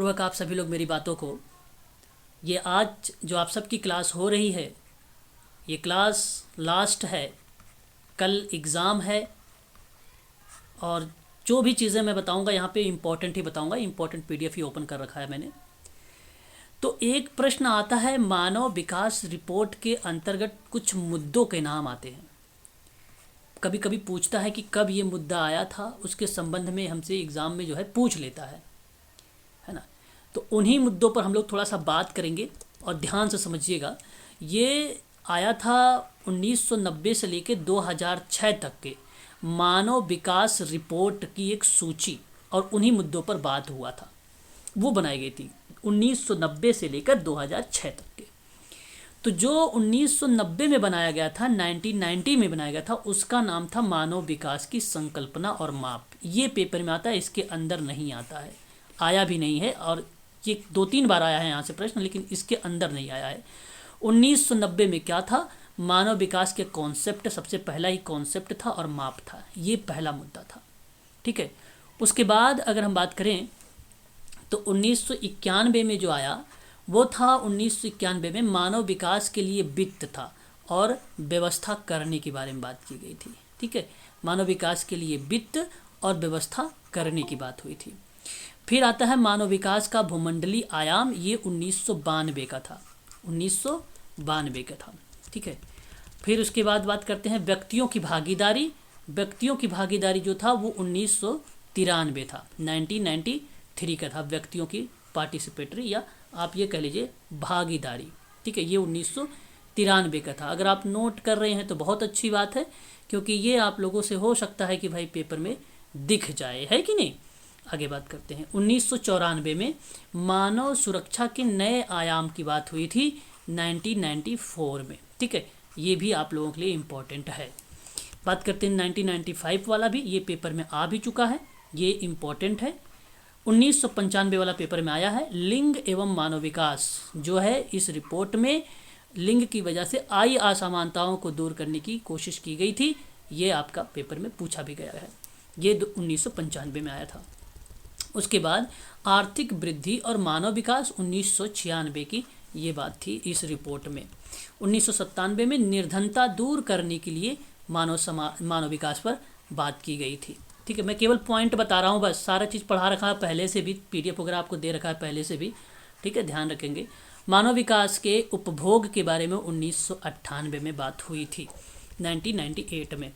ध्यानपूर्वक आप सभी लोग मेरी बातों को। ये आज जो आप सबकी क्लास हो रही है, ये क्लास लास्ट है, कल एग्ज़ाम है और जो भी चीज़ें मैं बताऊंगा यहाँ पे इम्पोर्टेंट ही बताऊंगा। इम्पोर्टेंट पीडीएफ ही ओपन कर रखा है मैंने। तो एक प्रश्न आता है, मानव विकास रिपोर्ट के अंतर्गत कुछ मुद्दों के नाम आते हैं। कभी कभी पूछता है कि कब ये मुद्दा आया था, उसके संबंध में हमसे एग्ज़ाम में जो है पूछ लेता है ना। तो उन्हीं मुद्दों पर हम लोग थोड़ा सा बात करेंगे और ध्यान से समझिएगा। ये आया था 1990 से लेकर 2006 तक के मानव विकास रिपोर्ट की एक सूची, और उन्हीं मुद्दों पर बात हुआ था। वो बनाई गई थी 1990 से लेकर 2006 तक के। तो जो 1990 में बनाया गया था, 1990 में बनाया गया था, उसका नाम था मानव विकास की संकल्पना और माप। ये पेपर में आता है, इसके अंदर नहीं आता है, आया भी नहीं है, और ये 2-3 बार आया है यहाँ से प्रश्न, लेकिन इसके अंदर नहीं आया है। 1990 में क्या था, मानव विकास के कॉन्सेप्ट, सबसे पहला ही कॉन्सेप्ट था और माप था। ये पहला मुद्दा था, ठीक है। उसके बाद अगर हम बात करें तो 1991 में जो आया वो था, 1991 में मानव विकास के लिए वित्त था और व्यवस्था करने के बारे में बात की गई थी, ठीक है। मानव विकास के लिए वित्त और व्यवस्था करने की बात हुई थी। फिर आता है मानव विकास का भूमंडलीय आयाम, ये 1992 का था, 1992 का था, ठीक है। फिर उसके बाद बात करते हैं व्यक्तियों की भागीदारी। व्यक्तियों की भागीदारी जो था वो 1993 था, 1993 का था। व्यक्तियों की पार्टिसिपेटरी, या आप ये कह लीजिए भागीदारी, ठीक है, ये 1993 का था। अगर आप नोट कर रहे हैं तो बहुत अच्छी बात है, क्योंकि ये आप लोगों से हो सकता है कि भाई पेपर में दिख जाए, है कि नहीं। आगे बात करते हैं। 1994 में मानव सुरक्षा के नए आयाम की बात हुई थी 1994 में, ठीक है। ये भी आप लोगों के लिए इम्पोर्टेंट है। बात करते हैं 1995 वाला भी, ये पेपर में आ भी चुका है, ये इम्पोर्टेंट है। 1995 वाला पेपर में आया है। लिंग एवं मानव विकास जो है, इस रिपोर्ट में लिंग की वजह से आई असमानताओं को दूर करने की कोशिश की गई थी। ये आपका पेपर में पूछा भी गया है। ये 1995 में आया था। उसके बाद आर्थिक वृद्धि और मानव विकास 1996 की ये बात थी इस रिपोर्ट में। 1997 में निर्धनता दूर करने के लिए मानव विकास पर बात की गई थी, ठीक है। मैं केवल पॉइंट बता रहा हूँ, बस सारा चीज़ पढ़ा रखा है पहले से भी, पीडीएफ वगैरह आपको दे रखा है पहले से भी, ठीक है, ध्यान रखेंगे। मानव विकास के उपभोग के बारे में 1998 में बात हुई थी, 1998 में।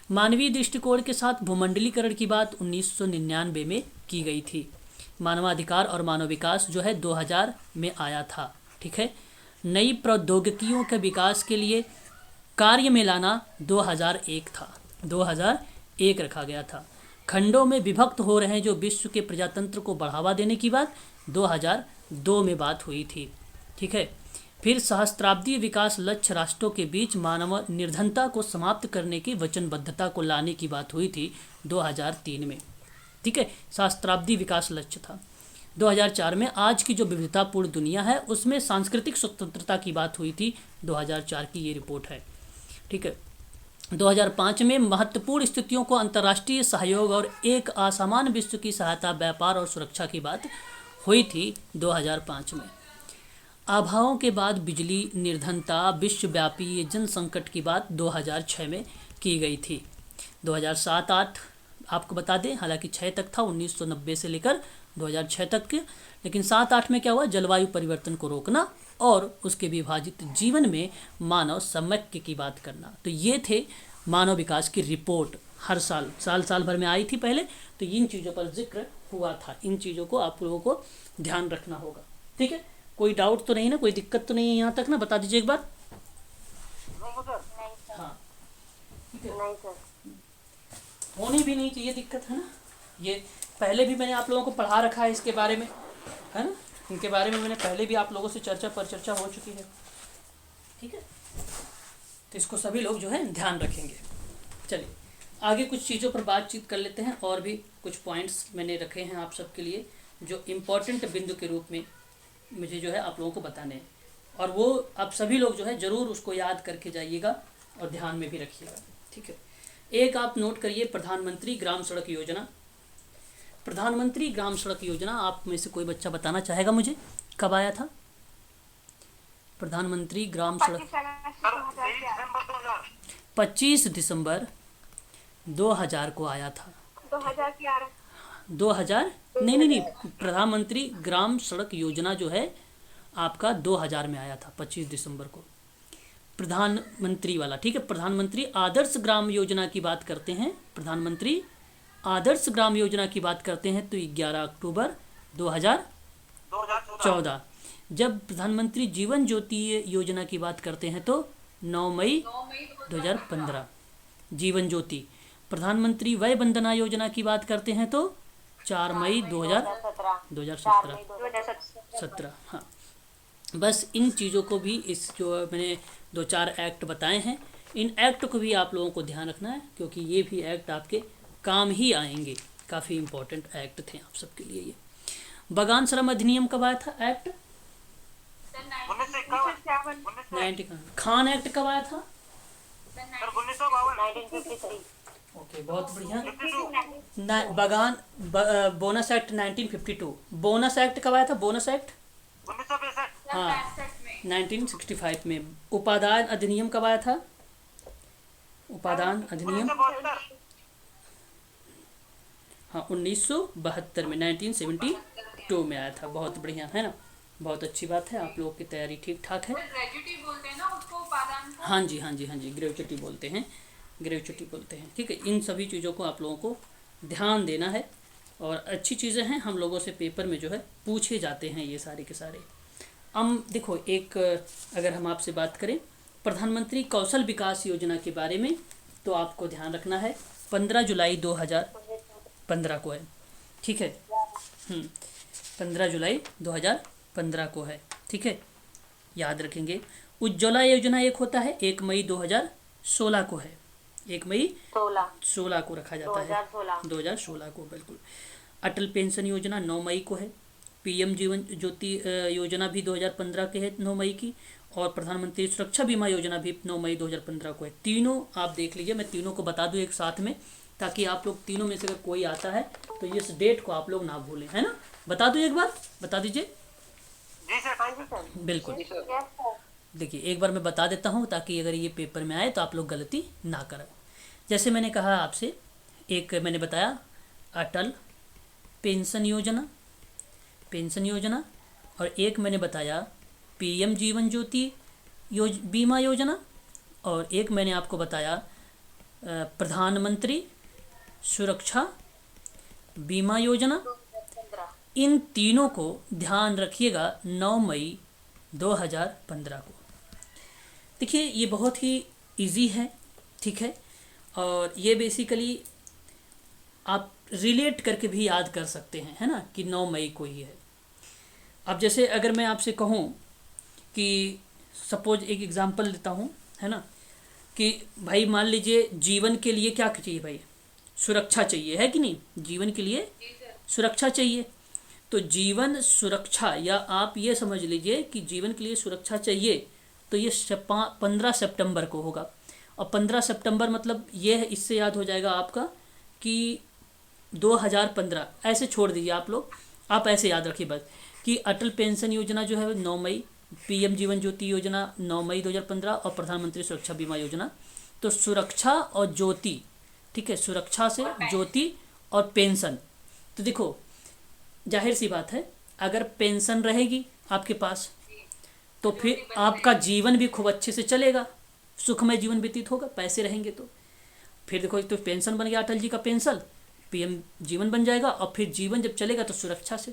मानवीय दृष्टिकोण के साथ भूमंडलीकरण की बात 1999 में की गई थी। मानवाधिकार और मानव विकास जो है 2000 में आया था, ठीक है। नई प्रौद्योगिकियों के विकास के लिए कार्य में लाना 2001 था, 2001 रखा गया था। खंडों में विभक्त हो रहे हैं जो विश्व के प्रजातंत्र को बढ़ावा देने की बात 2002 में बात हुई थी, ठीक है। फिर सहस्त्राब्दी विकास लक्ष्य राष्ट्रों के बीच मानव निर्धनता को समाप्त करने की वचनबद्धता को लाने की बात हुई थी 2003 में, ठीक है। सहस्त्राब्दी विकास लक्ष्य था। 2004 में आज की जो विविधतापूर्ण दुनिया है उसमें सांस्कृतिक स्वतंत्रता की बात हुई थी, 2004 की ये रिपोर्ट है, ठीक है। 2005 में महत्वपूर्ण स्थितियों को अंतर्राष्ट्रीय सहयोग और एक असमान विश्व की सहायता, व्यापार और सुरक्षा की बात हुई थी 2005 में। आभाओं के बाद बिजली, निर्धनता, विश्वव्यापी जन संकट की बात 2006 में की गई थी। 2007-08 आपको बता दें, हालांकि 6 तक था, 1990 से लेकर 2006 तक के, लेकिन 7-8 में क्या हुआ, जलवायु परिवर्तन को रोकना और उसके विभाजित जीवन में मानव समक्य की बात करना। तो ये थे मानव विकास की रिपोर्ट, हर साल भर में आई थी पहले। तो इन चीज़ों पर जिक्र हुआ था, इन चीज़ों को आप लोगों को ध्यान रखना होगा, ठीक है। कोई डाउट तो नहीं ना, कोई दिक्कत तो नहीं है यहाँ तक ना, बता दीजिए एक बार। हाँ, ठीक है, होनी भी नहीं चाहिए दिक्कत, है ना। ये पहले भी मैंने आप लोगों को पढ़ा रखा है इसके बारे में, है ना। इनके बारे में मैंने पहले भी आप लोगों से चर्चा हो चुकी है, ठीक है। तो इसको सभी लोग जो है ध्यान रखेंगे। चलिए आगे कुछ चीज़ों पर बातचीत कर लेते हैं, और भी कुछ पॉइंट्स मैंने रखे हैं आप सबके लिए जो इम्पोर्टेंट बिंदु के रूप में मुझे जो है आप लोगों को बताने हैं, और वो आप सभी लोग जो है ज़रूर उसको याद करके जाइएगा और ध्यान में भी रखिएगा, ठीक है। एक आप नोट करिए, प्रधानमंत्री ग्राम सड़क योजना। प्रधानमंत्री ग्राम सड़क योजना आप में से कोई बच्चा बताना चाहेगा मुझे कब आया था? प्रधानमंत्री ग्राम सड़क 25 दिसंबर 2000 को आया था। 2000 नहीं, प्रधानमंत्री ग्राम सड़क योजना जो है आपका 2000 में आया था 25 दिसंबर को, प्रधानमंत्री वाला। ठीक है, प्रधानमंत्री आदर्श ग्राम योजना की बात करते हैं, प्रधानमंत्री आदर्श ग्राम योजना की बात करते हैं तो 11 अक्टूबर 2014। जब प्रधानमंत्री जीवन ज्योति योजना की बात करते हैं तो 9 मई 2015 जीवन ज्योति। प्रधानमंत्री वय वंदना योजना की बात करते हैं तो 4 मई 2017। हाँ, बस इन चीज़ों को भी, इस जो मैंने 2-4 एक्ट बताए हैं, इन एक्ट को भी आप लोगों को ध्यान रखना है, क्योंकि ये भी एक्ट आपके काम ही आएंगे। काफ़ी इम्पोर्टेंट एक्ट थे आप सबके लिए ये। बगान श्रम अधिनियम कब आया था एक्ट? 1951। खान एक्ट कब आया था? 1953। ओके, बहुत बढ़िया। बगान बोनस एक्ट 1952। बोनस एक्ट कब आया था? Bonus act 1965। हाँ 1965 में। उपादान अधिनियम कब आया था? उपादान अधिनियम हाँ 1972 में, 1972 में आया था। बहुत बढ़िया, है ना, बहुत अच्छी बात है, आप लोगों की तैयारी ठीक ठाक है। ग्रेजुटी बोलते हैं ना उसको, उपादान को। हाँ जी, ग्रेजुटी बोलते हैं, ग्रेजुटी बोलते हैं। ठीक है, इन सभी चीज़ों को आप लोगों को ध्यान देना है, और अच्छी चीज़ें हैं, हम लोगों से पेपर में जो है पूछे जाते हैं ये सारे के सारे। अब देखो, एक अगर हम आपसे बात करें प्रधानमंत्री कौशल विकास योजना के बारे में, तो आपको ध्यान रखना है 15 जुलाई 2015 को है। ठीक है, 15 जुलाई 2015 को है। ठीक है, याद रखेंगे। उज्ज्वला योजना एक होता है, 1 मई 2016 को है, 1 मई 16 को रखा जाता है, 2016 को, बिल्कुल। अटल पेंशन योजना 9 मई को है। पीएम जीवन ज्योति योजना भी 2015 के है, 9 मई की। और प्रधानमंत्री सुरक्षा बीमा योजना भी 9 मई 2015 को है। तीनों आप देख लीजिए, मैं तीनों को बता दूं एक साथ में, ताकि आप लोग तीनों में से अगर कोई आता है तो इस डेट को आप लोग ना भूलें, है ना। बता दूं, एक बार बता दीजिए। बिल्कुल, देखिए एक बार मैं बता देता हूँ, ताकि अगर ये पेपर में आए तो आप लोग गलती ना करें। जैसे मैंने कहा आपसे, एक मैंने बताया अटल पेंशन योजना, और एक मैंने बताया पीएम जीवन ज्योति बीमा योजना, और एक मैंने आपको बताया प्रधानमंत्री सुरक्षा बीमा योजना। इन तीनों को ध्यान रखिएगा 9 मई 2015 को। देखिए ये बहुत ही इजी है, ठीक है, और ये बेसिकली आप रिलेट करके भी याद कर सकते हैं, है ना, कि 9 मई को ही है। अब जैसे अगर मैं आपसे कहूँ कि सपोज एक एग्जांपल देता हूँ, है ना, कि भाई मान लीजिए जीवन के लिए क्या चाहिए भाई? सुरक्षा चाहिए, है कि नहीं? जीवन के लिए सुरक्षा चाहिए। तो जीवन सुरक्षा, या आप ये समझ लीजिए कि जीवन के लिए सुरक्षा चाहिए, तो ये 15 सितंबर को होगा। और 15 सितंबर मतलब ये है, इससे याद हो जाएगा आपका कि 2015, ऐसे छोड़ दीजिए आप लोग, आप ऐसे याद रखिए बस कि अटल पेंशन योजना जो है 9 मई, पीएम जीवन ज्योति योजना 9 मई 2015, और प्रधानमंत्री सुरक्षा बीमा योजना। तो सुरक्षा और ज्योति, ठीक है, सुरक्षा से ज्योति और पेंशन। तो देखो जाहिर सी बात है, अगर पेंशन रहेगी आपके पास तो फिर आपका जीवन भी खूब अच्छे से चलेगा, सुखमय जीवन व्यतीत होगा, पैसे रहेंगे तो। फिर देखो, एक तो पेंशन बन गया अटल जी का पेंशन, पीएम जीवन बन जाएगा, और फिर जीवन जब चलेगा तो सुरक्षा से।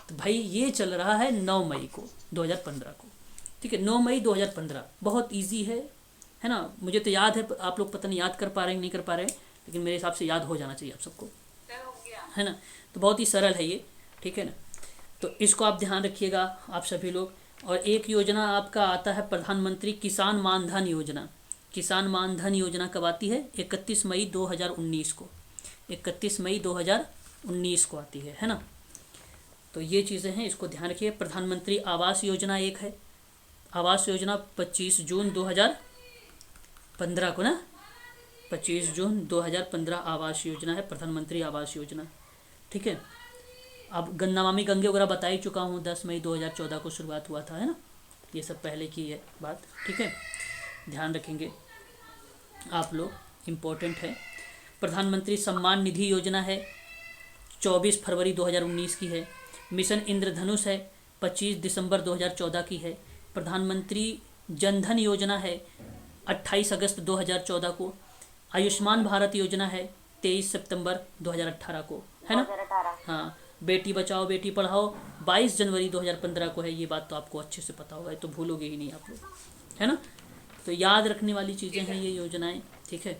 तो भाई ये चल रहा है 9 मई को 2015 को, ठीक है, 9 मई 2015। बहुत इजी है ना। मुझे तो याद है, आप लोग पता नहीं याद कर पा रहे हैं नहीं कर पा रहे हैं, लेकिन मेरे हिसाब से याद हो जाना चाहिए आप सबको, है ना। तो बहुत ही सरल है ये, ठीक है ना। तो इसको आप ध्यान रखिएगा आप सभी लोग। और एक योजना आपका आता है प्रधानमंत्री किसान मानधन योजना। किसान मानधन योजना कब आती है? 31 मई 2019 को, 31 मई 2019 को आती है ना। तो ये चीज़ें हैं, इसको ध्यान रखिए। प्रधानमंत्री आवास योजना एक है, आवास योजना 25 जून 2015 को ना, 25 जून 2015 आवास योजना है, प्रधानमंत्री आवास योजना, ठीक है। अब नमामि गंगे वगैरह बता ही चुका हूँ, 10 मई 2014 को शुरुआत हुआ था, है ना, ये सब पहले की है बात, ठीक है, ध्यान रखेंगे आप लोग, इम्पोर्टेंट है। प्रधानमंत्री सम्मान निधि योजना है, 24 फरवरी 2019 की है। मिशन इंद्रधनुष है, 25 दिसंबर 2014 की है। प्रधानमंत्री जनधन योजना है, 28 अगस्त 2014 को। आयुष्मान भारत योजना है, 23 सितंबर 2018 को, है ना। 2018। हाँ, बेटी बचाओ बेटी पढ़ाओ 22 जनवरी 2015 को है। ये बात तो आपको अच्छे से पता होगा, ये तो भूलोगे ही नहीं आप लोग, है ना। तो याद रखने वाली चीज़ें हैं ये योजनाएं, ठीक है।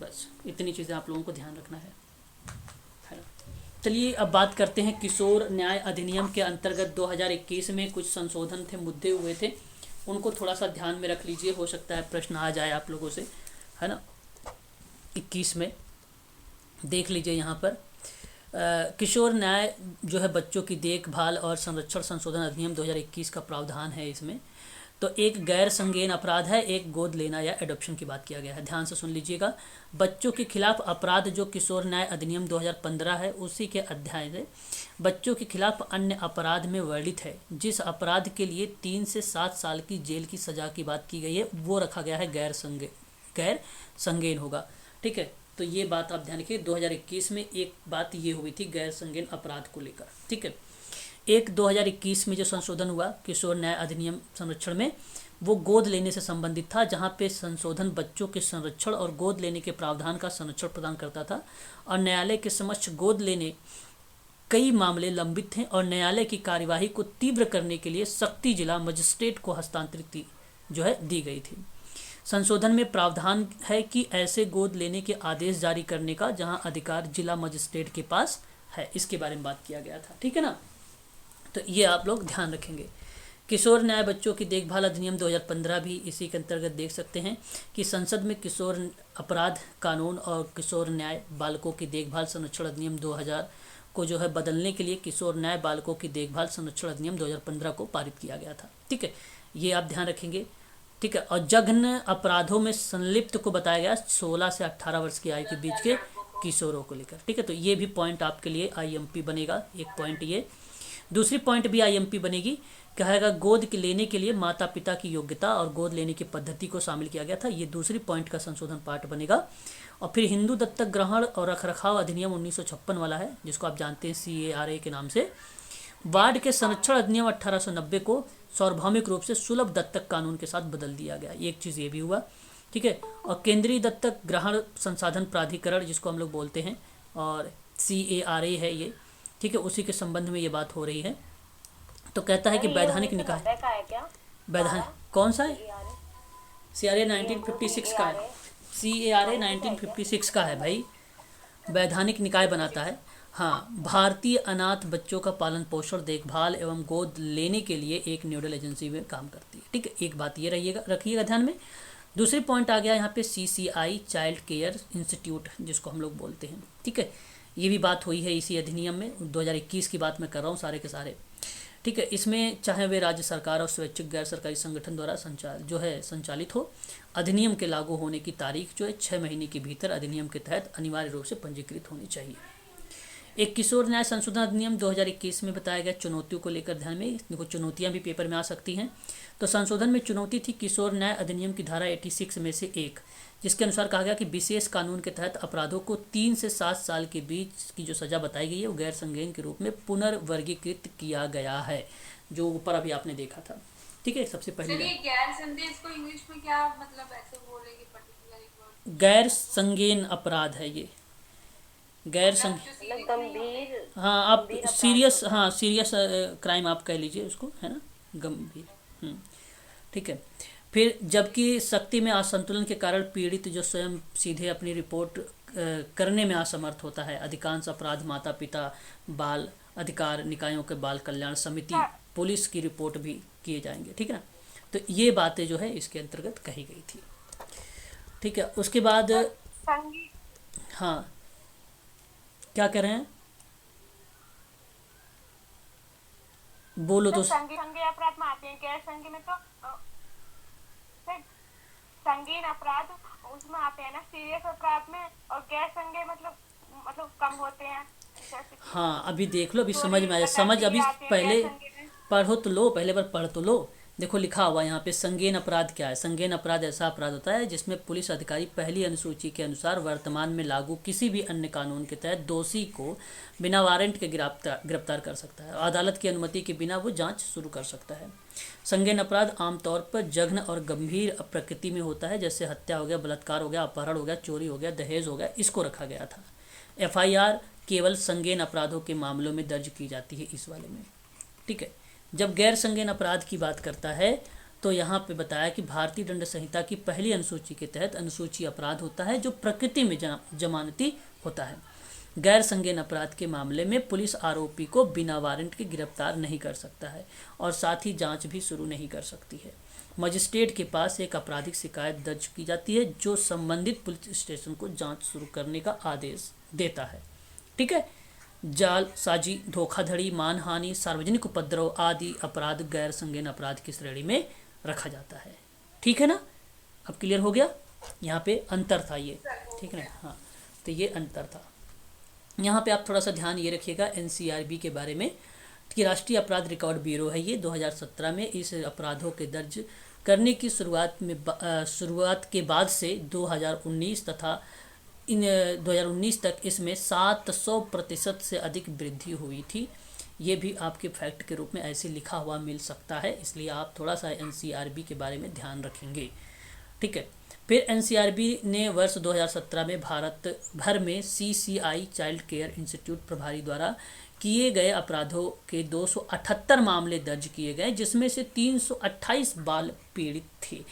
बस इतनी चीज़ें आप लोगों को ध्यान रखना है ना। चलिए अब बात करते हैं किशोर न्याय अधिनियम के अंतर्गत 2021 में कुछ संशोधन थे, मुद्दे हुए थे, उनको थोड़ा सा ध्यान में रख लीजिए, हो सकता है प्रश्न आ जाए आप लोगों से, है ना। 21 में देख लीजिए यहाँ पर किशोर न्याय जो है बच्चों की देखभाल और संरक्षण संशोधन अधिनियम 2021 का प्रावधान है इसमें। तो एक गैर संज्ञेय अपराध है, एक गोद लेना या एडॉप्शन की बात किया गया है, ध्यान से सुन लीजिएगा। बच्चों के खिलाफ अपराध जो किशोर न्याय अधिनियम 2015 है उसी के अध्याय से बच्चों के खिलाफ अन्य अपराध में वर्णित है जिस अपराध के लिए 3 से 7 साल की जेल की सजा की बात की गई है वो रखा गया है गैर संज्ञेय होगा, ठीक है। तो ये बात आप ध्यान रखिए, 2021 में एक बात ये हुई थी गैर संज्ञेय अपराध को लेकर, ठीक है। एक 2021 में जो संशोधन हुआ किशोर न्याय अधिनियम संरक्षण में, वो गोद लेने से संबंधित था, जहां पे संशोधन बच्चों के संरक्षण और गोद लेने के प्रावधान का संरक्षण प्रदान करता था और न्यायालय के समक्ष गोद लेने कई मामले लंबित थे और न्यायालय की कार्यवाही को तीव्र करने के लिए शक्ति जिला मजिस्ट्रेट को हस्तांतरित जो है दी गई थी। संशोधन में प्रावधान है कि ऐसे गोद लेने के आदेश जारी करने का जहां अधिकार जिला मजिस्ट्रेट के पास है, इसके बारे में बात किया गया था, ठीक है ना। तो ये आप लोग ध्यान रखेंगे। किशोर न्याय बच्चों की देखभाल अधिनियम 2015 भी इसी के अंतर्गत देख सकते हैं कि संसद में किशोर अपराध कानून और किशोर न्याय बालकों की देखभाल संरक्षण अधिनियम 2000 को जो है बदलने के लिए किशोर न्याय बालकों की देखभाल संरक्षण अधिनियम 2015 को पारित किया गया था, ठीक है, ये आप ध्यान रखेंगे, ठीक है। और जघन्य अपराधों में संलिप्त को बताया गया 16 से 18 वर्ष की आयु के बीच के किशोरों को लेकर, ठीक है। तो ये भी पॉइंट आपके लिए आईएमपी बनेगा, एक पॉइंट ये। दूसरी पॉइंट भी आईएमपी बनेगी, कहेगा गोद के लेने के लिए माता पिता की योग्यता और गोद लेने की पद्धति को शामिल किया गया था, ये दूसरी पॉइंट का संशोधन पार्ट बनेगा। और फिर हिंदू दत्तक ग्रहण और रखरखाव अधिनियम 1956 वाला है जिसको आप जानते हैं CARA के नाम से। बाढ़ के संरक्षण अधिनियम 1890 को सार्वभौमिक रूप से सुलभ दत्तक कानून के साथ बदल दिया गया, एक चीज़ ये भी हुआ, ठीक है। और केंद्रीय दत्तक ग्रहण संसाधन प्राधिकरण जिसको हम लोग बोलते हैं और CARA है ये, ठीक है, उसी के संबंध में ये बात हो रही है। तो कहता है कि वैधानिक निकाय वैधानिक कौन सा है, CRA 1956 का है, CARA 1956 का है भाई, वैधानिक निकाय बनाता है। हाँ, भारतीय अनाथ बच्चों का पालन पोषण देखभाल एवं गोद लेने के लिए एक नोडल एजेंसी में काम करती है, ठीक है, एक बात ये रखिएगा ध्यान में। दूसरी पॉइंट आ गया यहाँ पे CCI चाइल्ड केयर इंस्टीट्यूट जिसको हम लोग बोलते हैं, ठीक है, ये भी बात हुई है इसी अधिनियम में, 2021 की बात मैं कर रहा हूँ सारे के सारे, ठीक है। इसमें चाहे वे राज्य सरकार और स्वैच्छिक गैर सरकारी संगठन द्वारा संचालित हो, अधिनियम के लागू होने की तारीख जो है 6 महीने के भीतर अधिनियम के तहत अनिवार्य रूप से पंजीकृत होनी चाहिए। एक किशोर न्याय संशोधन अधिनियम 2021 में बताया गया चुनौतियों को लेकर ध्यान में, देखो चुनौतियां भी पेपर में आ सकती हैं। तो संशोधन में चुनौती थी किशोर न्याय अधिनियम की धारा 86 में से एक, जिसके अनुसार कहा गया कि विशेष कानून के तहत अपराधों को 3 से 7 साल के बीच की जो सजा बताई गई है वो गैर संज्ञेय के रूप में पुनर्वर्गीकृत किया गया है, जो ऊपर अभी आपने देखा था, ठीक है। सबसे पहले गैर संज्ञेय इसको इंग्लिश में क्या मतलब ऐसे बोलेंगे पर्टिकुलर, गैर संज्ञेय अपराध है ये, गैर संज्ञेय, गंभीर, हाँ आप सीरियस, हाँ सीरियस क्राइम आप कह लीजिए उसको, है ना, गंभीर, ठीक है। फिर जबकि शक्ति में असंतुलन के कारण पीड़ित जो स्वयं सीधे अपनी रिपोर्ट करने में असमर्थ होता है, अधिकांश अपराध माता पिता बाल अधिकार निकायों के बाल कल्याण समिति पुलिस की रिपोर्ट भी किए जाएंगे, ठीक है ना। तो ये बातें जो है इसके अंतर्गत कही गई थी, ठीक है। उसके बाद हाँ क्या कह रहे हैं, बोलो तो। संज्ञेय अपराध में आते हैं, गैर संज्ञेय में तो संगीन अपराध उसमें आते हैं ना, सीरियस अपराध में, और गैर संज्ञेय मतलब कम होते हैं, हाँ अभी देख लो, अभी समझ थोड़ी में आया, समझ बताती भी अभी आती है गैर पहले संगीत में। पढ़ो तो लो, पहले बार पढ़ तो लो। देखो लिखा हुआ है यहाँ पे, संगीन अपराध क्या है। संगीन अपराध ऐसा अपराध होता है जिसमें पुलिस अधिकारी पहली अनुसूची के अनुसार वर्तमान में लागू किसी भी अन्य कानून के तहत दोषी को बिना वारंट के गिरफ्तार कर सकता है। अदालत की अनुमति के बिना वो जांच शुरू कर सकता है। संगीन अपराध आमतौर पर जघन्य और गंभीर प्रकृति में होता है, जैसे हत्या हो गया, बलात्कार हो गया, अपहरण हो गया, चोरी हो गया, दहेज हो गया, इसको रखा गया था। एफआईआर केवल संगीन अपराधों के मामलों में दर्ज की जाती है इस वाले में। ठीक है। जब गैर संगीन अपराध की बात करता है तो यहाँ पे बताया कि भारतीय दंड संहिता की पहली अनुसूची के तहत अनुसूची अपराध होता है जो प्रकृति में जमानती होता है। गैर संगीन अपराध के मामले में पुलिस आरोपी को बिना वारंट के गिरफ्तार नहीं कर सकता है और साथ ही जांच भी शुरू नहीं कर सकती है। मजिस्ट्रेट के पास एक आपराधिक शिकायत दर्ज की जाती है जो संबंधित पुलिस स्टेशन को जांच शुरू करने का आदेश देता है। ठीक है। जालसाजी, धोखाधड़ी, मानहानि, सार्वजनिक उपद्रव आदि अपराध गैर संगीन अपराध की श्रेणी में रखा जाता है। ठीक है ना, अब क्लियर हो गया। यहाँ पे अंतर था ये, ठीक है ना। हाँ, तो ये अंतर था। यहाँ पे आप थोड़ा सा ध्यान ये रखिएगा एनसीआरबी के बारे में कि राष्ट्रीय अपराध रिकॉर्ड ब्यूरो है ये 2017 में इस अपराधों के दर्ज करने की शुरुआत के बाद से 2019 तथा 2019 तक इसमें 700% से अधिक वृद्धि हुई थी। ये भी आपके फैक्ट के रूप में ऐसे लिखा हुआ मिल सकता है, इसलिए आप थोड़ा सा एनसीआरबी के बारे में ध्यान रखेंगे। ठीक है। फिर एनसीआरबी ने वर्ष 2017 में भारत भर में सीसीआई चाइल्ड केयर इंस्टीट्यूट प्रभारी द्वारा किए गए अपराधों के 278 मामले दर्ज किए गए, जिसमें से 328 बाल पीड़ित थे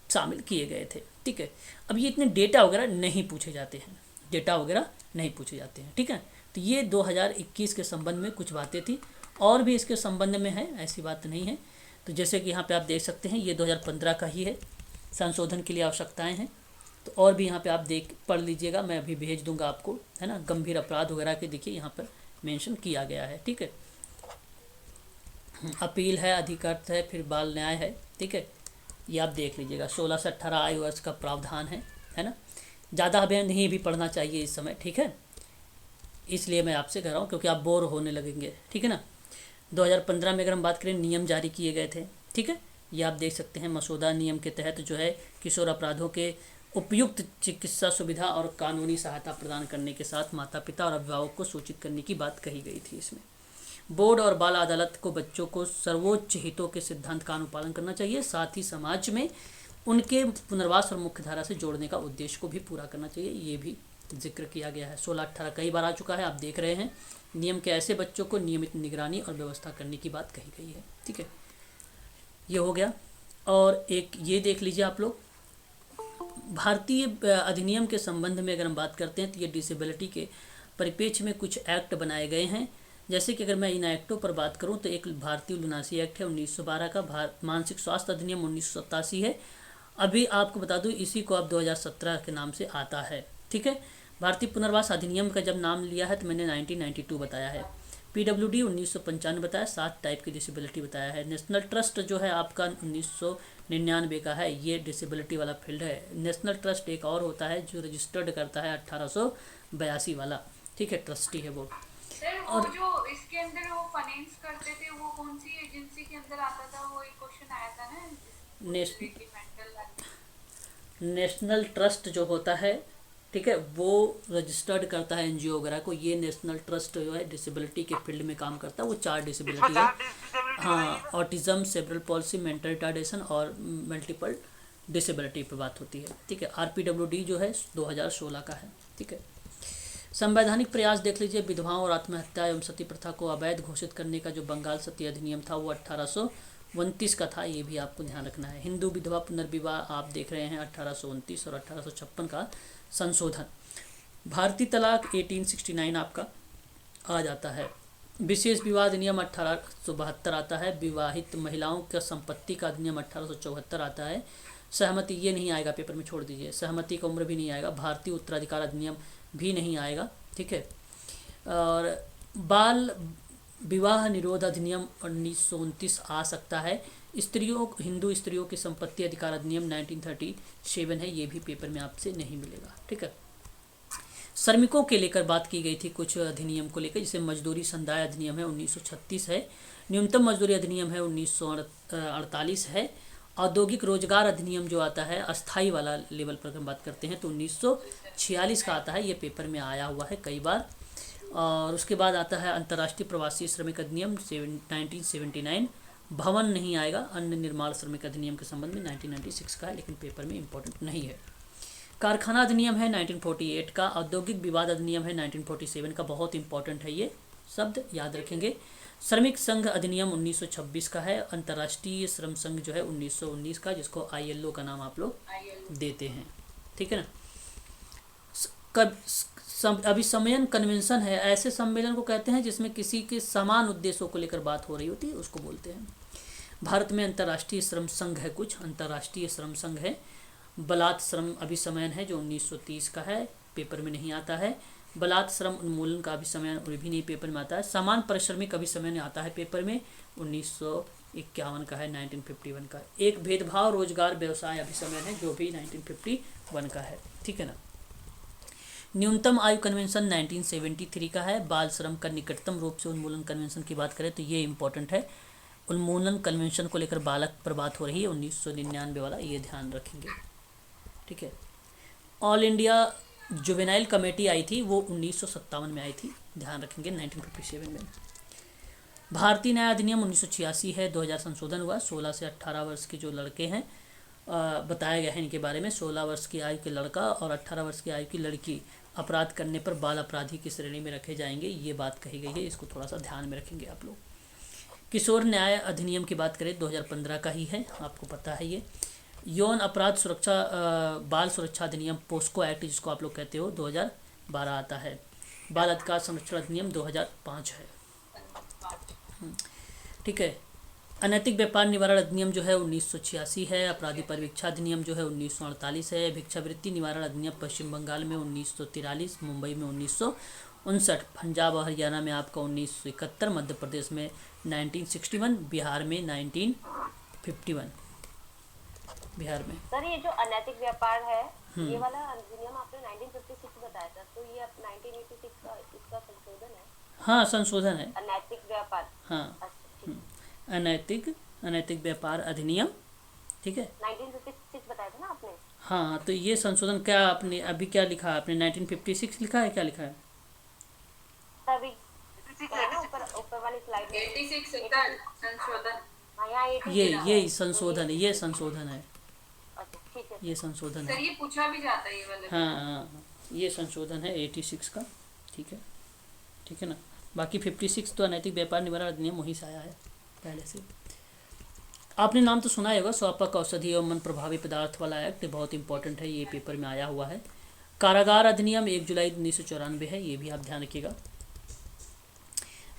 शामिल किए गए थे। ठीक है। अब ये इतने डेटा वगैरह नहीं पूछे जाते हैं, डेटा वगैरह नहीं पूछे जाते हैं। ठीक है। तो ये 2021 के संबंध में कुछ बातें थी, और भी इसके संबंध में है, ऐसी बात नहीं है। तो जैसे कि यहाँ पे आप देख सकते हैं ये 2015 का ही है, संशोधन के लिए आवश्यकताएं हैं। तो और भी यहाँ पे आप पढ़ लीजिएगा, मैं अभी भेज दूंगा आपको, है ना। गंभीर अपराध वगैरह के देखिए यहाँ पर मेंशन किया गया है। ठीक है। अपील है, अधिकृत है, फिर बाल न्याय है। ठीक है। ये आप देख लीजिएगा। 16 से 18 आयु वर्ष का प्रावधान है ना। ज़्यादा हमें नहीं भी पढ़ना चाहिए इस समय। ठीक है। इसलिए मैं आपसे कह रहा हूँ क्योंकि आप बोर होने लगेंगे। ठीक है ना। 2015 में अगर हम बात करें, नियम जारी किए गए थे। ठीक है। ये आप देख सकते हैं, मसौदा नियम के तहत जो है किशोर अपराधों के उपयुक्त चिकित्सा सुविधा और कानूनी सहायता प्रदान करने के साथ माता पिता और अभिभावक को सूचित करने की बात कही गई थी। इसमें बोर्ड और बाल अदालत को बच्चों को सर्वोच्च हितों के सिद्धांत का अनुपालन करना चाहिए, साथ ही समाज में उनके पुनर्वास और मुख्यधारा से जोड़ने का उद्देश्य को भी पूरा करना चाहिए। ये भी जिक्र किया गया है। 16-18 कई बार आ चुका है, आप देख रहे हैं। नियम के ऐसे बच्चों को नियमित निगरानी और व्यवस्था करने की बात कही गई है। ठीक है। ये हो गया। और एक ये देख लीजिए आप लोग, भारतीय अधिनियम के संबंध में अगर हम बात करते हैं तो ये डिसेबिलिटी के परिप्रेक्ष्य में कुछ एक्ट बनाए गए हैं। जैसे कि अगर मैं इन एक्टों पर बात करूं तो एक भारतीय लुनासी एक्ट है 1912 का, मानसिक स्वास्थ्य अधिनियम 1987 है। अभी आपको बता दूं इसी को अब 2017 के नाम से आता है। ठीक है। भारतीय पुनर्वास अधिनियम का जब नाम लिया है तो मैंने 1992 बताया है। पीडब्ल्यूडी 1995 बताया, 7 टाइप की डिसेबिलिटी बताया है। नेशनल ट्रस्ट जो है आपका 1999 का है, ये डिसेबिलिटी वाला फील्ड है। नेशनल ट्रस्ट एक और होता है जो रजिस्टर्ड करता है 1882 वाला। ठीक है, ट्रस्टी है वो। सर वो और जो इसके अंदर वो फाइनेंस करते थे वो कौन सी एजेंसी के अंदर आता था, वो एक क्वेश्चन आया था ना नेशनल ट्रस्ट जो होता है, ठीक है, वो रजिस्टर्ड करता है एनजीओ वगैरह को। ये नेशनल ट्रस्ट जो है डिसेबिलिटी के फील्ड में काम करता है। वो 4 डिसेबिलिटी है। हाँ, autism, cerebral palsy, mental retardation और मल्टीपल डिसेबिलिटी पे बात होती है। ठीक है। आरपीडब्ल्यूडी जो है 2016 का है। ठीक है। संवैधानिक प्रयास देख लीजिए। विधवाओं और आत्महत्या एवं सती प्रथा को अवैध घोषित करने का जो बंगाल सती अधिनियम था वो 1829 का था, ये भी आपको ध्यान रखना है। हिंदू विधवा पुनर्विवाह आप देख रहे हैं 1829 और 1856 का संशोधन। भारतीय तलाक 1869 आपका आ जाता है। विशेष विवाह अधिनियम 1872 आता है। विवाहित महिलाओं का संपत्ति का अधिनियम 1874 आता है। सहमति ये नहीं आएगा, पेपर में छोड़ दीजिए। सहमति का उम्र भी नहीं आएगा। भारतीय उत्तराधिकार अधिनियम भी नहीं आएगा। ठीक है। और बाल विवाह निरोध अधिनियम 1929 आ सकता है। हिंदू स्त्रियों की संपत्ति अधिकार अधिनियम 1937 है, ये भी पेपर में आपसे नहीं मिलेगा। ठीक है। श्रमिकों के लेकर बात की गई थी कुछ अधिनियम को लेकर, जैसे मजदूरी संदाय अधिनियम है 1936 है, न्यूनतम मजदूरी अधिनियम है 1948 है, औद्योगिक रोजगार अधिनियम जो आता है अस्थाई वाला लेवल पर हम बात करते हैं तो 1946 का आता है, ये पेपर में आया हुआ है कई बार। और उसके बाद आता है अंतर्राष्ट्रीय प्रवासी श्रमिक अधिनियम 1979, भवन नहीं आएगा, अन्य निर्माण श्रमिक अधिनियम के संबंध में 1996 का है लेकिन पेपर में इंपॉर्टेंट नहीं है। कारखाना अधिनियम है 1948 का, औद्योगिक विवाद अधिनियम है 1947 का, बहुत इंपॉर्टेंट है ये शब्द याद रखेंगे। श्रमिक संघ अधिनियम 1926 का है, अंतर्राष्ट्रीय श्रम संघ जो है 1919 का, जिसको ILO का नाम आप लोग देते हैं, ठीक है ना। अभिसमयन कन्वेंशन है, ऐसे सम्मेलन को कहते हैं जिसमें किसी के समान उद्देश्यों को लेकर बात हो रही होती है, उसको बोलते हैं। भारत में अंतर्राष्ट्रीय श्रम संघ है, कुछ अंतर्राष्ट्रीय श्रम संघ है। बलात् श्रम अभिसमयन है जो 1930 का है, पेपर में नहीं आता है। बलात् श्रम उन्मूलन का अभिसमयन भी नहीं पेपर में आता है। समान पारिश्रमिक अभिसमयन आता है पेपर में 1951 का है, 1951 का। एक भेदभाव रोजगार व्यवसाय अभिसमयन है जो भी 1951 का है, ठीक है ना। न्यूनतम आयु कन्वेंशन 1973 का है। बाल श्रम का निकटतम रूप से उन्मूलन कन्वेंशन की बात करें तो ये इंपॉर्टेंट है। उन्मूलन कन्वेंशन को लेकर बालक पर बात हो रही है 1999 वाला, ये ध्यान रखेंगे, ठीक है। ऑल इंडिया जुवेनाइल कमेटी आई थी वो 1957 में आई थी, ध्यान रखेंगे 1957 में। भारतीय न्याय अधिनियम 1986 है, 2000 संशोधन हुआ। 16 से 18 वर्ष के जो लड़के हैं बताया गया है इनके बारे में। 16 वर्ष की आयु के लड़का और 18 वर्ष की आयु की लड़की अपराध करने पर बाल अपराधी की श्रेणी में रखे जाएंगे, ये बात कही गई है, इसको थोड़ा सा ध्यान में रखेंगे आप लोग। किशोर न्याय अधिनियम की बात करें 2015 का ही है, आपको पता है ये। यौन अपराध सुरक्षा बाल सुरक्षा अधिनियम पोस्को एक्ट जिसको आप लोग कहते हो 2012 आता है। बाल अधिकार संरक्षण अधिनियम 2005 है, ठीक है। अनैतिक व्यापार निवारण अधिनियम जो है 1986 है। अपराधी परिवीक्षा अधिनियम जो है 1948 है। भिक्षावृत्ति निवारण अधिनियम पश्चिम बंगाल में 1943, मुंबई में 1959, पंजाब और हरियाणा में आपका 1971, मध्य प्रदेश में 1961, बिहार में 1951, बिहार में। सर ये जो अनैतिक व्यापार है ये वाला अधिनियम आपने 1956 बताया था, तो ये 1986 का इसका संशोधन है? हाँ संशोधन है। अनैतिक व्यापार, हाँ अनैतिक व्यापार अधिनियम, ठीक है। 1956 बताया था ना आपने? हाँ तो ये संशोधन क्या आपने अभी क्या लिखा है आपने 1956 लिखा है, क्या लिखा है तभी ऊपर वाली स्लाइड में 86 संशोधन। हाँ यहाँ 86 ये संशोधन है, ये संशोधन है, अच्छा ठीक है ये संशोधन सर है। ये पूछा भी जाता है ये वाला। हाँ ये संशोधन है 86 का, ठीक है ना। बाकी 56 तो अनैतिक व्यापार निवारण अधिनियम वहीं से आया है पहले से। आपने नाम तो सुना ही होगा, स्वापक औषधि एवं मन प्रभावी पदार्थ वाला एक्ट, बहुत इंपॉर्टेंट है, ये पेपर में आया हुआ है। कारागार अधिनियम 1 जुलाई 1994 है, ये भी आप ध्यान रखिएगा।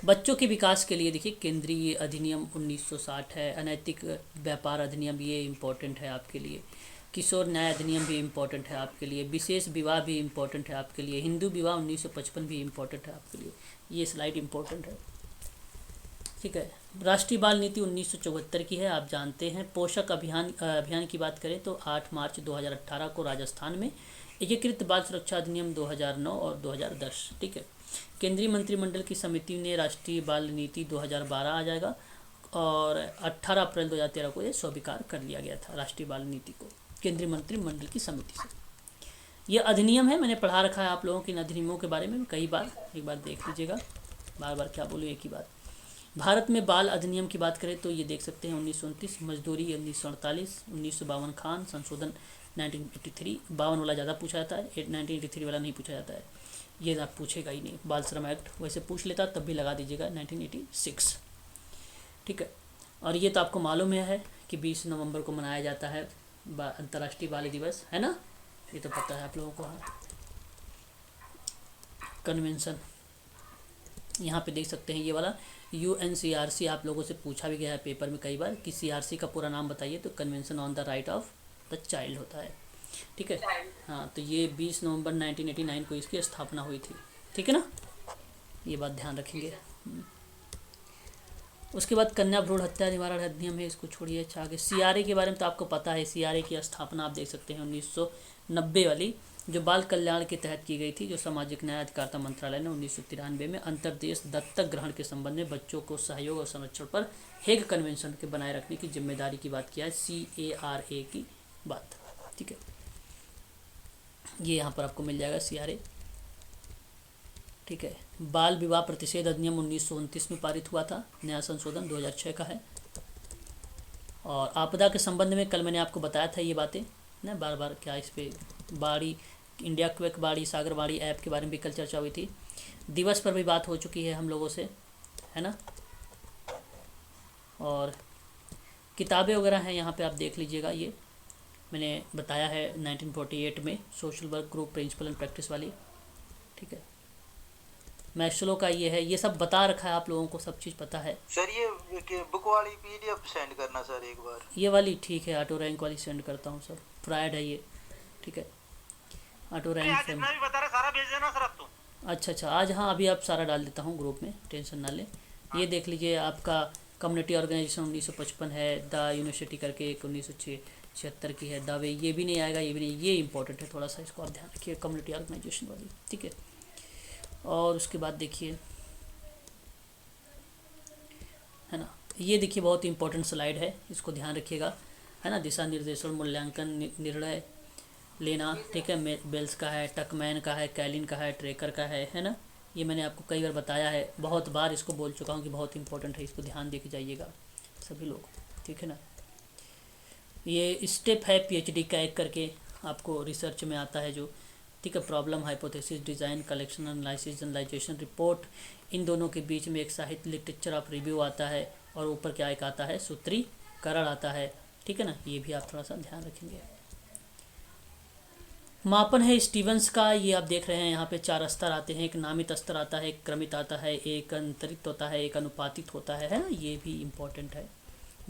बच्चों के विकास के लिए देखिए केंद्रीय अधिनियम 1960 है। अनैतिक व्यापार अधिनियम ये इम्पोर्टेंट है आपके लिए। किशोर न्याय अधिनियम भी इम्पोर्टेंट है आपके लिए। विशेष विवाह भी इम्पोर्टेंट है आपके लिए। हिंदू विवाह 1955 भी इम्पोर्टेंट है आपके लिए, ये स्लाइड इम्पोर्टेंट है, ठीक है। राष्ट्रीय बाल नीति 1974 की है, आप जानते हैं। पोषक अभियान की बात करें तो 8 मार्च 2018 को राजस्थान में। एकीकृत बाल सुरक्षा अधिनियम 2009 और 2010, ठीक है। केंद्रीय मंत्रिमंडल की समिति ने राष्ट्रीय बाल नीति 2012 आ जाएगा और 18 अप्रैल 2013 को ये स्वीकार कर लिया गया था राष्ट्रीय बाल नीति को केंद्रीय मंत्रिमंडल की समिति से। ये अधिनियम है, मैंने पढ़ा रखा है आप लोगों के इन अधिनियमों के बारे में कई बार, एक बार देख लीजिएगा, बार बार क्या बोलूँ एक ही बात। भारत में बाल अधिनियम की बात करें तो ये देख सकते हैं 1929, मजदूरी 1948, 1952 खान संशोधन 1983, 52 वाला ज़्यादा पूछा जाता है, 1983 वाला नहीं पूछा जाता है, ये आप पूछेगा ही नहीं। बाल श्रम एक्ट वैसे पूछ लेता तब भी लगा दीजिएगा 1986, ठीक है। और ये तो आपको मालूम है कि 20 नवंबर को मनाया जाता है अंतर्राष्ट्रीय बाल दिवस, है ना, ये तो पता है आप लोगों को। कन्वेंशन यहाँ पे देख सकते हैं ये वाला UNCRC, आप लोगों से पूछा भी गया है पेपर में कई बार कि CRC का पूरा नाम बताइए, तो convention on the right of the child होता है, ठीक है। हाँ तो ये 20 नवंबर 1989 को इसकी स्थापना हुई थी, ठीक है ना, ये बात ध्यान रखेंगे। उसके बाद कन्या भ्रूण हत्या निवारण अधिनियम है, इसको छोड़िए। अच्छा आगे CRA के बारे में तो आपको पता है, CRA की स्थापना आप देख सकते हैं 1990 वाली, जो बाल कल्याण के तहत की गई थी, जो सामाजिक न्याय अधिकारिता मंत्रालय ने 1993 में अंतर्देश दत्तक ग्रहण के संबंध में बच्चों को सहयोग और संरक्षण पर हेग कन्वेंशन के बनाए रखने की जिम्मेदारी की बात किया है, CARA की बात। ठीक है, ये यहाँ पर आपको मिल जाएगा CRA। ठीक है, बाल विवाह प्रतिषेध अधिनियम 1929 में पारित हुआ था, नया संशोधन 2006 का है। और आपदा के संबंध में कल मैंने आपको बताया था ये बातें ना, बार बार क्या इस पे बाड़ी इंडिया क्वेक बाड़ी सागर बाड़ी ऐप के बारे में भी कल चर्चा हुई थी। दिवस पर भी बात हो चुकी है हम लोगों से, है ना। और किताबें वगैरह हैं यहाँ पे, आप देख लीजिएगा। ये मैंने बताया है 1948 में social work group principle and practice वाली। ठीक है, मैस्लो का ये है, ये सब बता रखा है आप लोगों को, सब चीज़ पता है। सर ये बुक वाली PDF सेंड करना सर एक बार। ये वाली ठीक है, ऑटो रैंक वाली सेंड करता हूँ सर, फ्राइड है ये। ठीक है, ऑटो रैंक से जितना भी बता रहा सारा भेज देना सर अब तो। अच्छा, आज हाँ, अभी आप सारा डाल देता हूँ ग्रुप में, टेंशन ना लें। ये देख लीजिए, आपका कम्युनिटी ऑर्गेनाइजेशन 1955 है, द यूनिवर्सिटी करके एक 1976 की है, दावे ये भी नहीं आएगा, ये भी नहीं, ये इंपॉर्टेंट है थोड़ा सा, इसको आप ध्यान रखिए, कम्युनिटी ऑर्गेनाइजेशन वाली। ठीक है, और उसके बाद देखिए, है ना, ये देखिए बहुत इंपॉर्टेंट स्लाइड है, इसको ध्यान रखिएगा, है ना। दिशा निर्देशन मूल्यांकन निर्णय लेना। ठीक है, बेल्स का है, टकमैन का है, कैलिन का है, ट्रेकर का है ना। ये मैंने आपको कई बार बताया है, बहुत बार इसको बोल चुका हूँ कि बहुत इंपॉर्टेंट है, इसको ध्यान दे के जाइएगा सभी लोग। ठीक है ना, ये स्टेप है PhD का एक करके, आपको रिसर्च में आता है जो। ठीक है, problem, hypothesis, design, collection, analysis, generalization, report, इन दोनों के बीच में एक साहित्य लिटरेचर ऑफ रिव्यू आता है, और ऊपर क्या एक आता है, सूत्रीकरण आता है। ठीक है ना, ये भी आप थोड़ा सा ध्यान रखेंगे। मापन है स्टीवंस का, ये आप देख रहे हैं यहाँ पे 4 स्तर आते हैं, एक नामित स्तर आता है, एक क्रमित आता है, एक अंतरित होता है, एक अनुपातित होता है ना, ये भी इम्पोर्टेंट है।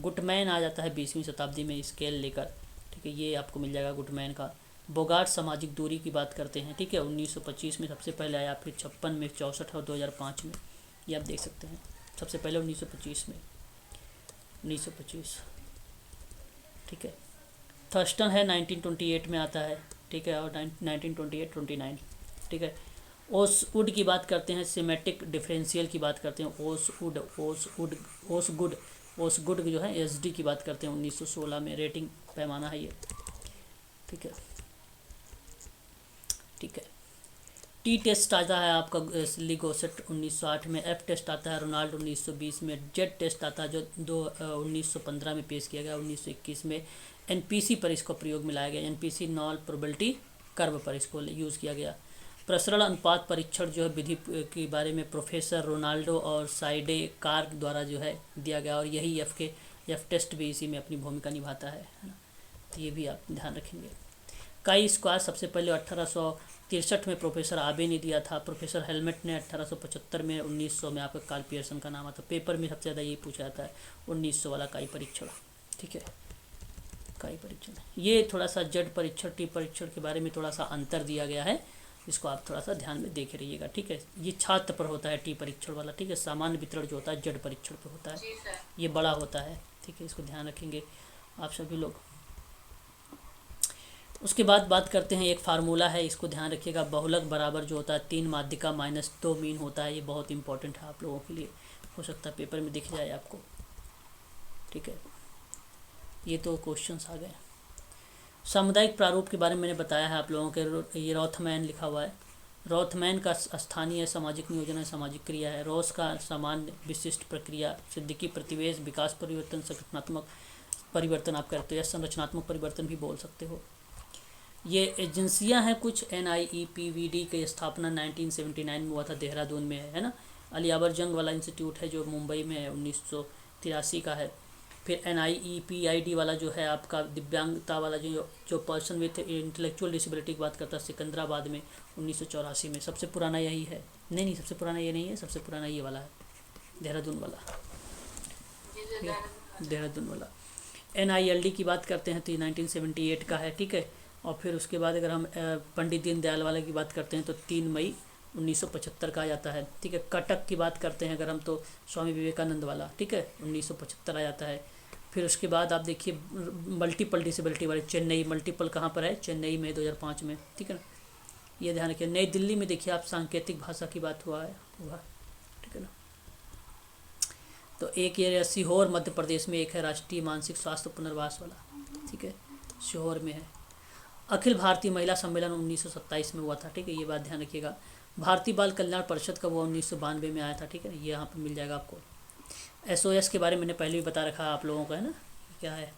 गुटमैन आ जाता है 20वीं शताब्दी में स्केल लेकर। ठीक है, ये आपको मिल जाएगा गुटमैन का। बोगार्ट सामाजिक दूरी की बात करते हैं। ठीक है, 1925 में सबसे पहले आया, फिर 56 में, 64 और 2005 में, ये आप देख सकते हैं। सबसे पहले 1925 में, 1925। ठीक है, थर्स्टन है 1928 में आता है। ठीक है, और 1928-29। ठीक है, ओसवुड की बात करते हैं, सिमेटिक डिफरेंशियल की बात करते हैं, ओसगुड जो है SD की बात करते हैं, 1916 में, रेटिंग पैमाना है ये। ठीक है, ठीक है, T टेस्ट आता है आपका लिगोसेट 1908 में, F टेस्ट आता है रोनाल्ड 1920 में, Z टेस्ट आता है जो 1915 में पेश किया गया, 1921 में NPC पर इसको प्रयोग में लाया गया, NPC नॉल प्रोबेबिलिटी कर्व पर इसको यूज़ किया गया। प्रसरण अनुपात परीक्षण जो है विधि के बारे में प्रोफेसर रोनाल्डो और साइडे कार्क द्वारा जो है दिया गया, और यही F टेस्ट भी इसी में अपनी भूमिका निभाता है ना। तो ये भी आप ध्यान रखेंगे। काई स्क्वायर सबसे पहले 1863 में प्रोफेसर आबे ने दिया था, प्रोफेसर हेलमेट ने 1875 में, 1900 में आपका कार्ल पियर्सन का नाम आता। पेपर में सबसे ज़्यादा ये पूछा जाता है 1900 वाला काई परीक्षण। ठीक है, काई परीक्षण, ये थोड़ा सा जड परीक्षण टी परीक्षण के बारे में थोड़ा सा अंतर दिया गया है, इसको आप थोड़ा सा ध्यान में देखे रहिएगा। ठीक है, ये छात्र पर होता है टी परीक्षण वाला। ठीक है, सामान्य वितरण जो होता है जड परीक्षण पर होता है, ये बड़ा होता है। ठीक है, इसको ध्यान रखेंगे आप सभी लोग। उसके बाद बात करते हैं, एक फार्मूला है, इसको ध्यान रखिएगा, बहुलक बराबर जो होता है 3 माध्यिका माइनस 2 मीन होता है। ये बहुत इंपॉर्टेंट है आप लोगों के लिए, हो सकता है पेपर में दिख जाए आपको। ठीक है, ये तो क्वेश्चंस आ गए। सामुदायिक प्रारूप के बारे में मैंने बताया है आप लोगों के, ये रॉथमैन लिखा हुआ है। रॉथमैन का स्थानीय सामाजिक नियोजन है, सामाजिक क्रिया है। रॉस का सामान्य विशिष्ट प्रक्रिया, सिद्दीकी प्रतिवेश, विकास परिवर्तन, संगठनात्मक परिवर्तन आप करते हो, या संरचनात्मक परिवर्तन भी बोल सकते हो। ये एजेंसियां हैं कुछ, NIEPVD की स्थापना 1979 में हुआ था, देहरादून में है ना। अलियावर जंग वाला इंस्टीट्यूट है जो मुंबई में है, 1983 का है। फिर NIEPID वाला जो है आपका दिव्यांगता वाला जो पर्सन विथ इंटेलेक्चुअल डिसेबिलिटी की बात करता है, सिकंदराबाद में 1984 में। सबसे पुराना यही है, नहीं सबसे पुराना ये नहीं है, सबसे पुराना ये वाला है, देहरादून वाला, देहरादून वाला। NILD की बात करते हैं तो ये 1978 का है। ठीक है, और फिर उसके बाद अगर हम पंडित दीनदयाल वाला की बात करते हैं तो 3 मई 1975 का आ जाता है। ठीक है, कटक की बात करते हैं अगर हम तो स्वामी विवेकानंद वाला, ठीक है, 1975 आ जाता है। फिर उसके बाद आप देखिए मल्टीपल डिसेबिलिटी वाले, चेन्नई, मल्टीपल कहाँ पर है, चेन्नई में 2005 में। ठीक है ना, ये ध्यान रखिए। नई दिल्ली में देखिए आप सांकेतिक भाषा की बात हुआ ठीक है ना। तो एक ये सीहोर मध्य प्रदेश में, एक है राष्ट्रीय मानसिक स्वास्थ्य पुनर्वास वाला, ठीक है, सीहोर में है। अखिल भारतीय महिला सम्मेलन 1927 में हुआ था, ठीक है, ये बात ध्यान रखिएगा। भारतीय बाल कल्याण परिषद का वो 1992 में आया था, ठीक है, ये यहाँ पे मिल जाएगा आपको। SOS के बारे में मैंने पहले भी बता रखा आप लोगों को, है ना, क्या है।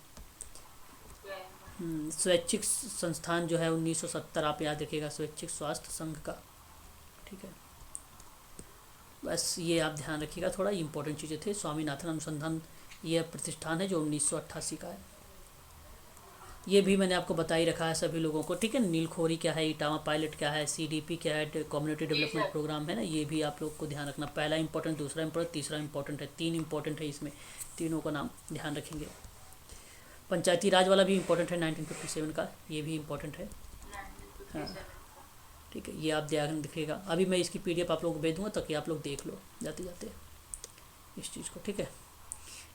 स्वैच्छिक संस्थान जो है 1970, आप याद रखिएगा, स्वैच्छिक स्वास्थ्य संघ का, ठीक है। बस ये आप ध्यान रखिएगा, थोड़ा इंपॉर्टेंट चीज़ें थे। स्वामीनाथन अनुसंधान ये प्रतिष्ठान है जो 1988 का है। ये भी मैंने आपको बता ही रखा है सभी लोगों को, ठीक है। नीलखोरी क्या है, इटावा पायलट क्या है, CDP क्या है, कम्युनिटी डेवलपमेंट प्रोग्राम है ना, ये भी आप लोग को ध्यान रखना। पहला इंपॉर्टेंट, दूसरा इंपॉर्टेंट, तीसरा इंपॉर्टेंट है, 3 इंपॉर्टेंट है इसमें, तीनों का नाम ध्यान रखेंगे। पंचायती राज वाला भी इंपॉर्टेंट है 1957 का, ये भी इंपॉर्टेंट है, हाँ, ठीक है, ये आप ध्यान रखिएगा। अभी मैं इसकी PDF आप लोगों को भेज दूँगा ताकि आप लोग देख लो जाते जाते इस चीज़ को, ठीक है।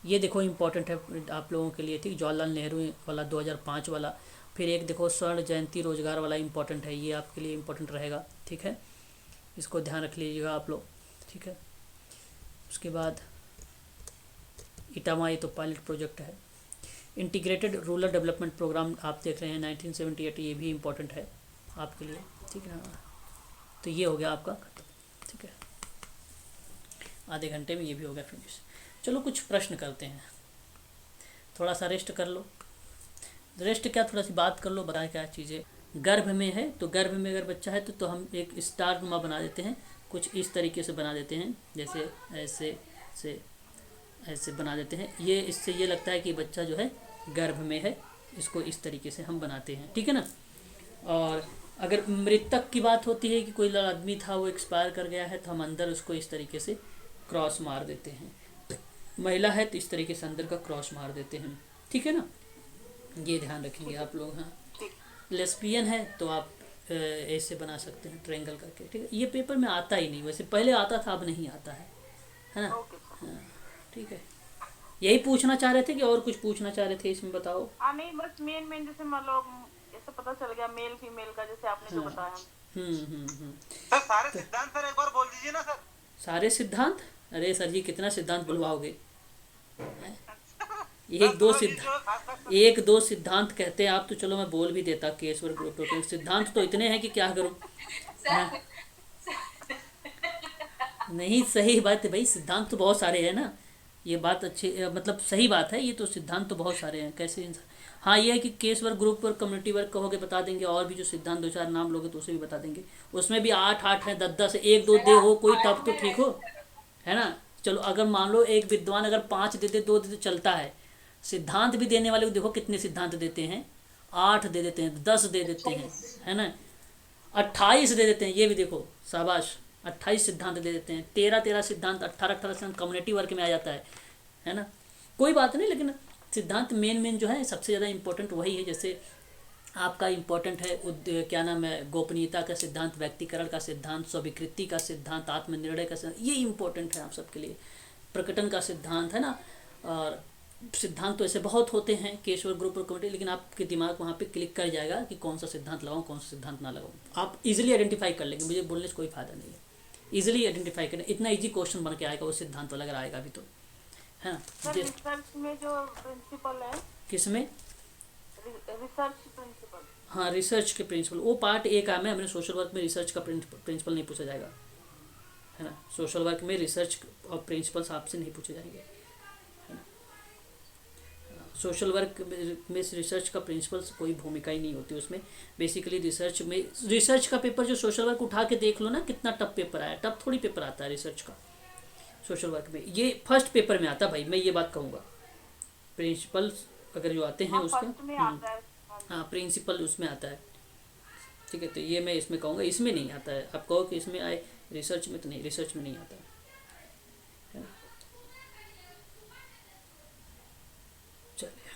ये देखो इंपॉर्टेंट है आप लोगों के लिए, ठीक, जवाहरलाल नेहरू वाला 2005 वाला। फिर एक देखो स्वर्ण जयंती रोजगार वाला इंपॉर्टेंट है, ये आपके लिए इंपॉर्टेंट रहेगा, ठीक है, इसको ध्यान रख लीजिएगा आप लोग, ठीक है। उसके बाद इटावा, ये तो पायलट प्रोजेक्ट है। इंटीग्रेटेड रूरल डेवलपमेंट प्रोग्राम आप देख रहे हैं 1978, ये भी इम्पोर्टेंट है आपके लिए, ठीक है। तो ये हो गया आपका खत्म, ठीक है, आधे घंटे में ये भी हो गया फिनिश। चलो कुछ प्रश्न करते हैं, थोड़ा सा रेस्ट कर लो। रेस्ट क्या, थोड़ा सी बात कर लो, बताएं क्या चीज़ें। गर्भ में है तो गर्भ में अगर बच्चा है तो हम एक स्टार नुमा बना देते हैं, कुछ इस तरीके से बना देते हैं, जैसे ऐसे से ऐसे बना देते हैं। ये इससे ये लगता है कि बच्चा जो है गर्भ में है, इसको इस तरीके से हम बनाते हैं, ठीक है ना। और अगर मृतक की बात होती है कि कोई आदमी था वो एक्सपायर कर गया है, तो हम अंदर उसको इस तरीके से क्रॉस मार देते हैं। महिला है तो इस तरीके से अंदर का क्रॉस मार देते हैं, ठीक है ना, ये ध्यान रखेंगे आप लोग। हाँ, लेस्बियन है तो आप ऐसे बना सकते हैं ट्रायंगल करके, ठीक है। ये पेपर में आता ही नहीं, वैसे पहले आता था, अब नहीं आता है ना। हाँ, ठीक है, यही पूछना चाह रहे थे कि और कुछ पूछना चाह रहे थे इसमें, बताओ। नहीं, बस मेन जैसे मान लो ऐसे पता चल गया मेल फीमेल का, जैसे आपने जो बताया। सर सारे सिद्धांत सर एक बार बोल दीजिए ना सर। सारे सिद्धांत, अरे सर जी कितना सिद्धांत बुलवाओगे, एक दो सिद्धांत कहते हैं आप तो चलो मैं बोल भी देता, केशवर ग्रुप प्रोटीन सिद्धांत तो इतने हैं कि क्या करूं। हाँ? नहीं, सही बात है भाई, सिद्धांत तो बहुत सारे हैं ना, ये बात अच्छी, मतलब सही बात है, ये तो सिद्धांत तो बहुत सारे हैं, कैसे। हाँ, ये है कि case work, group work, community work कहोगे बता देंगे, और भी जो सिद्धांत 2-4 नाम लोगे तो उसे भी बता देंगे। उसमें भी 8 है, 10 है, 1-2 दे हो कोई तब तो ठीक हो, है ना। चलो अगर मान लो एक विद्वान अगर 5 दे दे, 2 दे दे, चलता है। सिद्धांत भी देने वाले को देखो कितने सिद्धांत देते हैं, 8 दे देते हैं, 10 दे देते हैं, है ना, 28 दे देते हैं, ये भी देखो शाबाश, 28 सिद्धांत दे देते हैं, 13 सिद्धांत, 18 सिद्धांत कम्युनिटी वर्क में आ जाता है ना। कोई बात नहीं, लेकिन सिद्धांत मेन जो है सबसे ज़्यादा इम्पोर्टेंट वही है। जैसे आपका इम्पोर्टेंट है क्या नाम है, गोपनीयता का सिद्धांत, व्यक्तिकरण का सिद्धांत, स्वीकृति का सिद्धांत, आत्मनिर्णय का सिद्धांत, ये इम्पोर्टेंट है आप सबके लिए। प्रकटन का सिद्धांत, है ना। और सिद्धांत तो ऐसे बहुत होते हैं, केशवर ग्रुप और कमेटी, लेकिन आपके दिमाग वहाँ पे क्लिक कर जाएगा कि कौन सा सिद्धांत लगाऊं, कौन सा सिद्धांत ना लगाऊं। आप इजीली आइडेंटिफाई कर लेंगे, मुझे बोलने से कोई फायदा नहीं है, इजीली आइडेंटिफाई करें। इतना इजी क्वेश्चन बन के आएगा वो सिद्धांत वाला, अगर आएगा भी तो, है ना। रिसर्च में जो प्रिंसिपल है, किसमें, रिसर्च प्रिंसिपल, हाँ, रिसर्च के प्रिंसिपल, वो पार्ट एक आया है। मैंने सोशल वर्क में रिसर्च का प्रिंसिपल नहीं पूछा जाएगा, है ना। सोशल वर्क में रिसर्च और प्रिंसिपल्स आपसे नहीं पूछे जाएंगे, है ना। सोशल वर्क में रिसर्च का प्रिंसिपल्स कोई भूमिका ही नहीं होती उसमें। बेसिकली रिसर्च का पेपर जो सोशल वर्क उठा के देख लो ना, कितना टफ पेपर आया, टफ थोड़ी पेपर आता है रिसर्च का सोशल वर्क में। ये फर्स्ट पेपर में आता भाई, मैं ये बात कहूँगा। प्रिंसिपल्स अगर जो आते हैं उसके, हाँ, प्रिंसिपल उसमें आता है, ठीक है। तो ये मैं इसमें कहूँगा, इसमें नहीं आता है। आप कहो कि इसमें आए, रिसर्च में तो नहीं, रिसर्च में नहीं आता है। चलिए,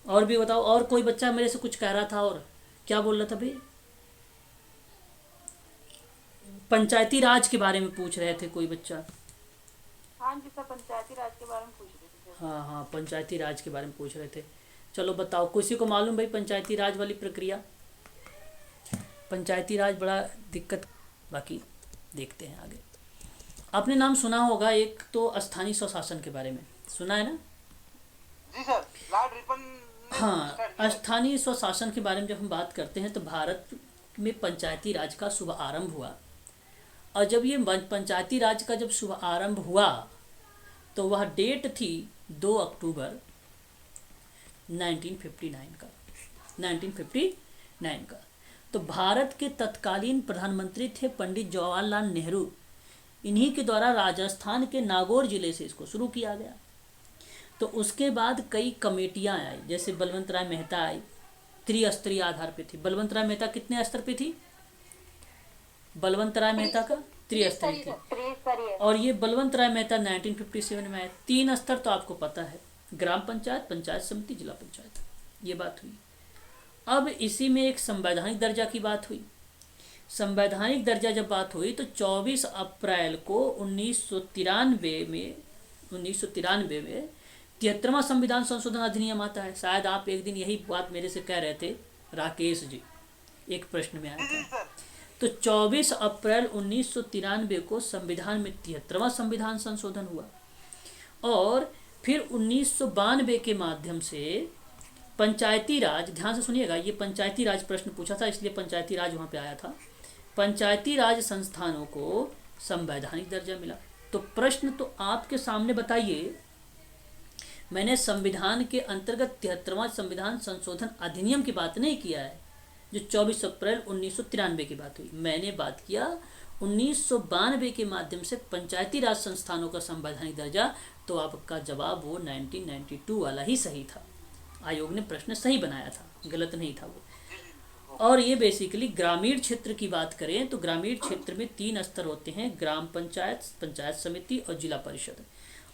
और भी बताओ। और कोई बच्चा मेरे से कुछ कह रहा था, और क्या बोल रहा था भाई, पंचायती राज के बारे में पूछ रहे थे कोई बच्चा। हाँ जी सर, पंचायती राज के बारे में पूछ रहे थे। हाँ, पंचायती राज के बारे में पूछ रहे थे। चलो बताओ, किसी को मालूम भाई पंचायती राज वाली प्रक्रिया? पंचायती राज बड़ा दिक्कत, बाकी देखते हैं आगे। आपने नाम सुना होगा एक तो स्थानीय स्वशासन के बारे में, सुना है ना? जी सर, लॉर्ड रिपन ने start हाँ, किया। स्थानीय स्वशासन के बारे में जब हम बात करते हैं तो भारत में पंचायती राज का शुभ आरंभ हुआ। और जब ये पंचायती राज का जब शुभ आरंभ हुआ तो वह डेट थी 2 अक्टूबर 1959 का। तो भारत के तत्कालीन प्रधानमंत्री थे पंडित जवाहरलाल नेहरू। इन्हीं के द्वारा राजस्थान के नागौर जिले से इसको शुरू किया गया। तो उसके बाद कई कमेटियां आई, जैसे बलवंत राय मेहता आई, त्रिस्तरीय आधार पे थी। बलवंत राय मेहता कितने स्तर पे थी? बलवंत राय मेहता का त्रिस्तरीय थी। त्रिस्तरीय। और ये बलवंत राय मेहता 1957 में आए। 3 स्तर तो आपको पता है, ग्राम पंचायत, पंचायत समिति, जिला पंचायत, ये बात हुई। अब इसी में एक संवैधानिक दर्जा की बात हुई। संवैधानिक दर्जा जब बात हुई तो 24 अप्रैल को 1993 में 73वां संविधान संशोधन अधिनियम आता है। शायद आप एक दिन यही बात मेरे से कह रहे थे राकेश जी, एक प्रश्न में आया था। तो 24 अप्रैल 1993 को संविधान में 73वां संविधान संशोधन हुआ। और फिर 1992 के माध्यम से पंचायती राज, ध्यान से सुनिएगा, ये पंचायती राज प्रश्न पूछा था इसलिए पंचायती राज वहाँ पे आया था। पंचायती राज संस्थानों को संवैधानिक दर्जा मिला। तो प्रश्न तो आपके सामने बताइए, मैंने संविधान के अंतर्गत 73वां संविधान संशोधन अधिनियम की बात नहीं किया है जो 24 अप्रैल 1993 की बात हुई। मैंने बात किया 1992 के माध्यम से पंचायती राज संस्थानों का संवैधानिक दर्जा। तो आपका जवाब वो 1992 वाला ही सही था। आयोग ने प्रश्न सही बनाया था, गलत नहीं था वो। और ये बेसिकली ग्रामीण क्षेत्र की बात करें तो ग्रामीण क्षेत्र में 3 स्तर होते हैं, ग्राम पंचायत, पंचायत समिति और जिला परिषद।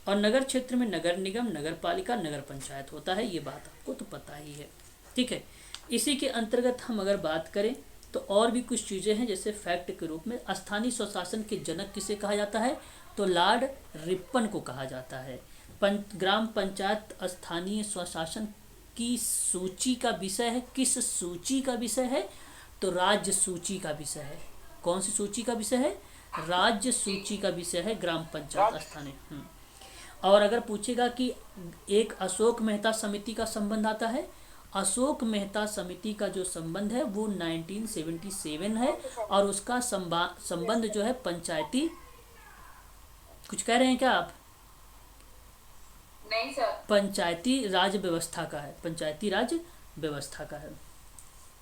और नगर क्षेत्र में नगर निगम, नगर पालिका, नगर पंचायत होता है। ये बात आपको तो पता ही है, ठीक है। इसी के अंतर्गत हम अगर बात करें तो और भी कुछ चीज़ें हैं, जैसे फैक्ट के रूप में स्थानीय स्वशासन के जनक किसे कहा जाता है? तो लॉर्ड रिपन को कहा जाता है। ग्राम पंचायत स्थानीय स्वशासन की सूची का विषय है। किस सूची का विषय है? तो राज्य सूची का विषय है। कौन सी सूची का विषय है? राज्य सूची का विषय है ग्राम पंचायत स्थानीय। और अगर पूछेगा कि एक अशोक मेहता समिति का संबंध आता है, अशोक मेहता समिति का जो संबंध है वो 1977 है। और उसका संबंध जो है पंचायती, कुछ कह रहे हैं क्या आप? नहीं सर, पंचायती राज व्यवस्था का है, पंचायती राज व्यवस्था का है।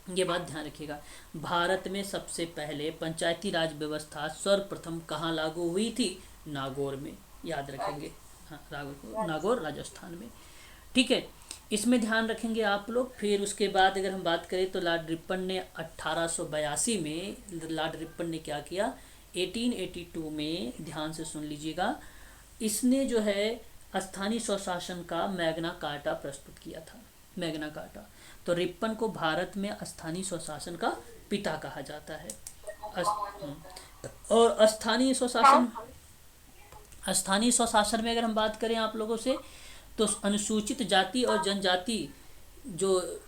ये बात ध्यान रखिएगा। भारत में सबसे पहले पंचायती राज व्यवस्था सर्वप्रथम कहाँ लागू हुई थी? नागौर में, याद रखेंगे। हाँ, नागौर राजस्थान में, ठीक है। इसमें ध्यान रखेंगे आप लोग। फिर उसके बाद अगर हम बात करें तो लॉर्ड रिपन ने 1882 में लॉर्ड रिपन ने क्या किया? 1882 में, ध्यान से सुन लीजिएगा, इसने जो है स्थानीय स्वशासन का मैग्ना कार्टा प्रस्तुत किया था। Magna carta. तो रिपन को भारत में स्थानीय स्वशासन का पिता कहा जाता है। और स्थानीय स्वशासन में अगर हम बात करें आप लोगों से तो अनुसूचित जाति और जनजाति, जो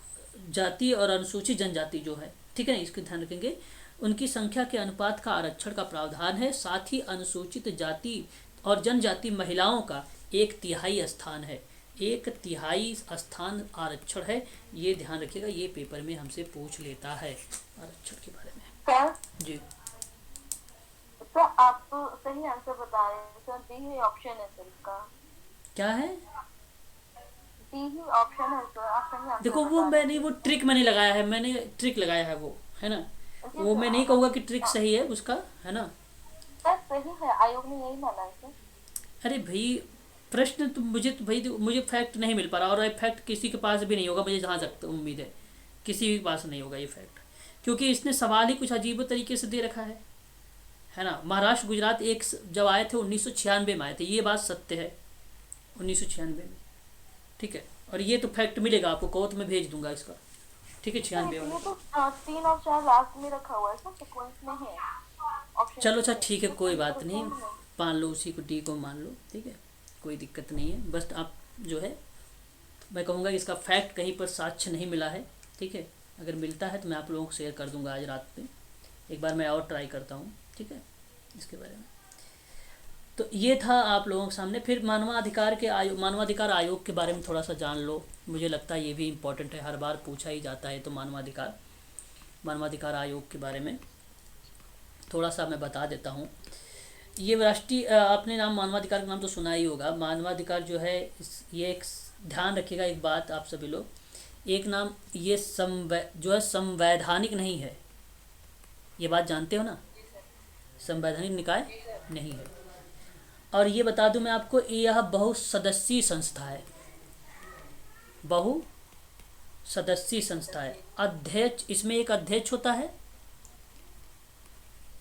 जाति और अनुसूचित जनजाति जो है, ठीक है ना, इसका ध्यान रखेंगे। उनकी संख्या के अनुपात का आरक्षण का प्रावधान है। साथ ही अनुसूचित जाति और जनजाति महिलाओं का 1/3 स्थान है। 1/3 स्थान आरक्षण है। ये ध्यान रखिएगा, ये पेपर में हमसे पूछ लेता है आरक्षण के बारे में। सर जी सर, आप तो सही आंसर बता रहे हैं सर। डी ही ऑप्शन है सर इसका। क्या है? डी ही ऑप्शन है सर, आप सही आंसर देखो, वो बता रहे मैंने वो ट्रिक मैंने लगाया है, मैंने ट्रिक लगाया है वो, है ना। वो मैं नहीं कहूँगा कि ट्रिक सही है उसका, है ना। सर सही है, आयोग ने यही माना है सर। अरे भाई, प्रश्न तो मुझे फैक्ट नहीं मिल पा रहा, और ये फैक्ट किसी के पास भी नहीं होगा, मुझे जहाँ तक उम्मीद है किसी भी पास नहीं होगा ये फैक्ट, क्योंकि इसने सवाल ही कुछ अजीब तरीके से दे रखा है ना। महाराष्ट्र गुजरात एक जब आए थे 1996 में आए थे, ये बात सत्य है, 1996 में, ठीक है। और ये तो फैक्ट मिलेगा आपको, कहो तो मैं भेज दूंगा इसका, ठीक है। 96 ये में तो 3 और 4 लास्ट में रखा हुआ है सर, सीक्वेंस में है ऑप्शन। चलो अच्छा, ठीक है, कोई बात नहीं, मान लो उसी को, डी को मान लो, ठीक है, कोई दिक्कत नहीं है। बस आप जो है मैं कहूँगा इसका फैक्ट कहीं पर साक्ष्य नहीं मिला है, ठीक है। अगर मिलता है तो मैं आप लोगों को शेयर कर दूंगा आज रात में, एक बार मैं और ट्राई करता हूँ, ठीक है, इसके बारे में। तो ये था आप लोगों के सामने। फिर मानवाधिकार आयोग के बारे में थोड़ा सा जान लो, मुझे लगता है ये भी इम्पोर्टेंट है, हर बार पूछा ही जाता है। तो मानवाधिकार आयोग के बारे में थोड़ा सा मैं बता देता हूँ। ये राष्ट्रीय, आपने नाम मानवाधिकार का नाम तो सुना ही होगा। मानवाधिकार जो है ये एक, ध्यान रखिएगा एक बात आप सभी लोग, एक नाम ये जो है संवैधानिक नहीं है, ये बात जानते हो ना, संवैधानिक निकाय नहीं है। और ये बता दूं मैं आपको, यह बहुसदस्यीय संस्था है, बहुसदस्यीय संस्था है। अध्यक्ष, इसमें एक अध्यक्ष होता है,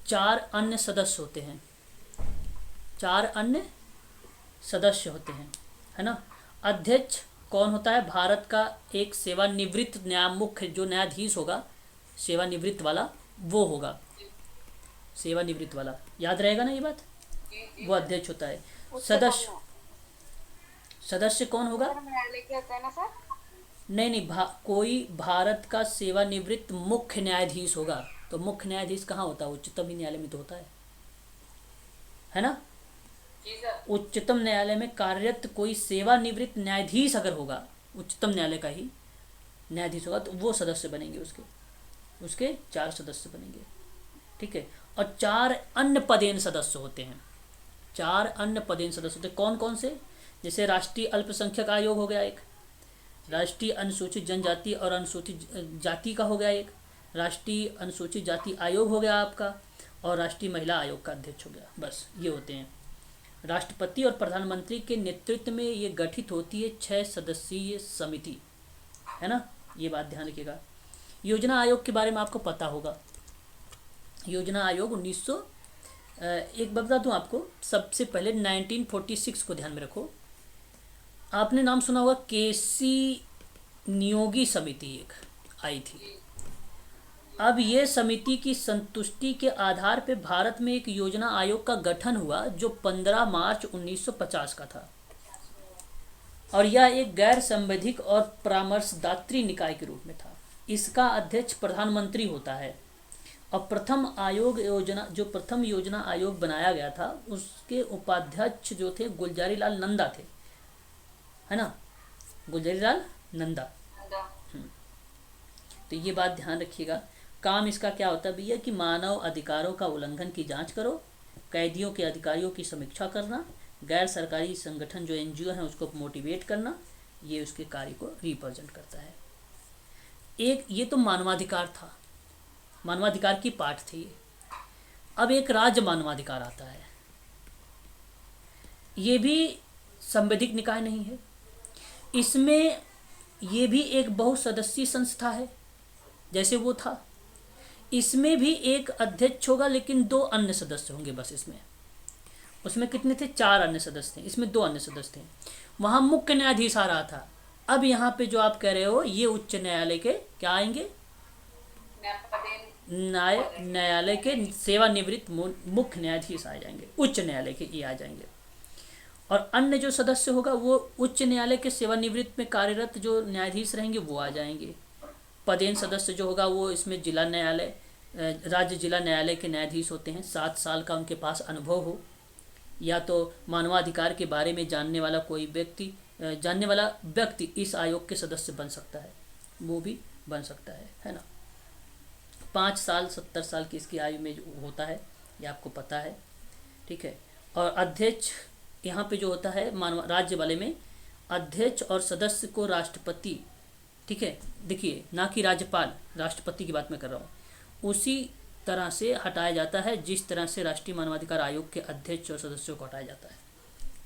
4 अन्य सदस्य होते हैं, 4 अन्य सदस्य होते हैं, है ना। अध्यक्ष कौन होता है? भारत का एक सेवानिवृत्त न्यायमुख, जो न्यायाधीश होगा सेवानिवृत्त वाला, वो होगा सेवानिवृत्त वाला, याद रहेगा ना ये बात, वो अध्यक्ष होता है। सदस्य कौन होगा? न्यायालय के होता है ना सर? नहीं, कोई भारत का सेवानिवृत्त मुख्य न्यायाधीश होगा। तो मुख्य न्यायाधीश कहाँ होता है? उच्चतम न्यायालय में तो होता है ना। उच्चतम न्यायालय में कार्यरत कोई सेवानिवृत्त न्यायाधीश अगर होगा, उच्चतम न्यायालय का ही न्यायाधीश होगा, तो वो सदस्य बनेंगे, उसके 4 सदस्य बनेंगे, ठीक है। और 4 अन्य पदेन सदस्य होते हैं, 4 अन्य पदेन सदस्य होते हैं। कौन कौन से? जैसे राष्ट्रीय अल्पसंख्यक आयोग हो गया एक, राष्ट्रीय अनुसूचित जनजाति और अनुसूचित जाति का हो गया एक, राष्ट्रीय अनुसूचित जाति आयोग हो गया आपका, और राष्ट्रीय महिला आयोग का अध्यक्ष हो गया। बस ये होते हैं। राष्ट्रपति और प्रधानमंत्री के नेतृत्व में ये गठित होती है 6 सदस्यीय समिति, है ना, ये बात ध्यान रखिएगा। योजना आयोग के बारे में आपको पता होगा। योजना आयोग 1900, एक बता दूं आपको, सबसे पहले 1946 को ध्यान में रखो। आपने नाम सुना होगा, केसी नियोगी समिति एक आई थी। अब ये समिति की संतुष्टि के आधार पर भारत में एक योजना आयोग का गठन हुआ, जो 15 मार्च 1950 का था, और यह एक गैर संवैधानिक और परामर्शदात्री निकाय के रूप में था। इसका अध्यक्ष प्रधानमंत्री होता है, और प्रथम योजना आयोग बनाया गया था, उसके उपाध्यक्ष जो थे गुलजारीलाल नंदा थे, है ना, गुलजारीलाल नंदा। तो ये बात ध्यान रखिएगा। काम इसका क्या होता है भैया, कि मानव अधिकारों का उल्लंघन की जांच करो, कैदियों के अधिकारियों की समीक्षा करना, गैर सरकारी संगठन जो एनजीओ हैं उसको मोटिवेट करना, ये उसके कार्य को रिप्रेजेंट करता है। एक ये तो मानवाधिकार था, मानवाधिकार की पाठ थी। अब एक राज्य मानवाधिकार आता है, ये भी संवैधानिक निकाय नहीं है, इसमें ये भी एक बहुसदस्यीय संस्था है जैसे वो था। इसमें भी एक अध्यक्ष होगा, लेकिन 2 अन्य सदस्य होंगे बस। उसमें कितने थे? 4 अन्य सदस्य थे, इसमें 2 अन्य सदस्य थे। वहाँ मुख्य न्यायाधीश आ रहा था। अब यहाँ पे जो आप कह रहे हो, ये उच्च न्यायालय के क्या आएंगे? न्यायालय के सेवानिवृत्त मुख्य न्यायाधीश आ जाएंगे, उच्च न्यायालय के ये आ जाएंगे। और अन्य जो सदस्य होगा वो उच्च न्यायालय के सेवानिवृत्त में कार्यरत जो न्यायाधीश रहेंगे वो आ जाएंगे। पदेन सदस्य जो होगा वो इसमें जिला न्यायालय, राज्य जिला न्यायालय के न्यायाधीश होते हैं। 7 साल का उनके पास अनुभव हो, या तो मानवाधिकार के बारे में जानने वाला व्यक्ति इस आयोग के सदस्य बन सकता है, वो भी बन सकता है ना। 5 साल 70 साल की इसकी आयु में होता है, ये आपको पता है, ठीक है। और अध्यक्ष यहाँ पे जो होता है राज्य वाले में, अध्यक्ष और सदस्य को राष्ट्रपति, ठीक है, देखिए ना कि राज्यपाल, राष्ट्रपति की बात मैं कर रहा हूँ, उसी तरह से हटाया जाता है जिस तरह से राष्ट्रीय मानवाधिकार आयोग के अध्यक्ष और सदस्यों को हटाया जाता है।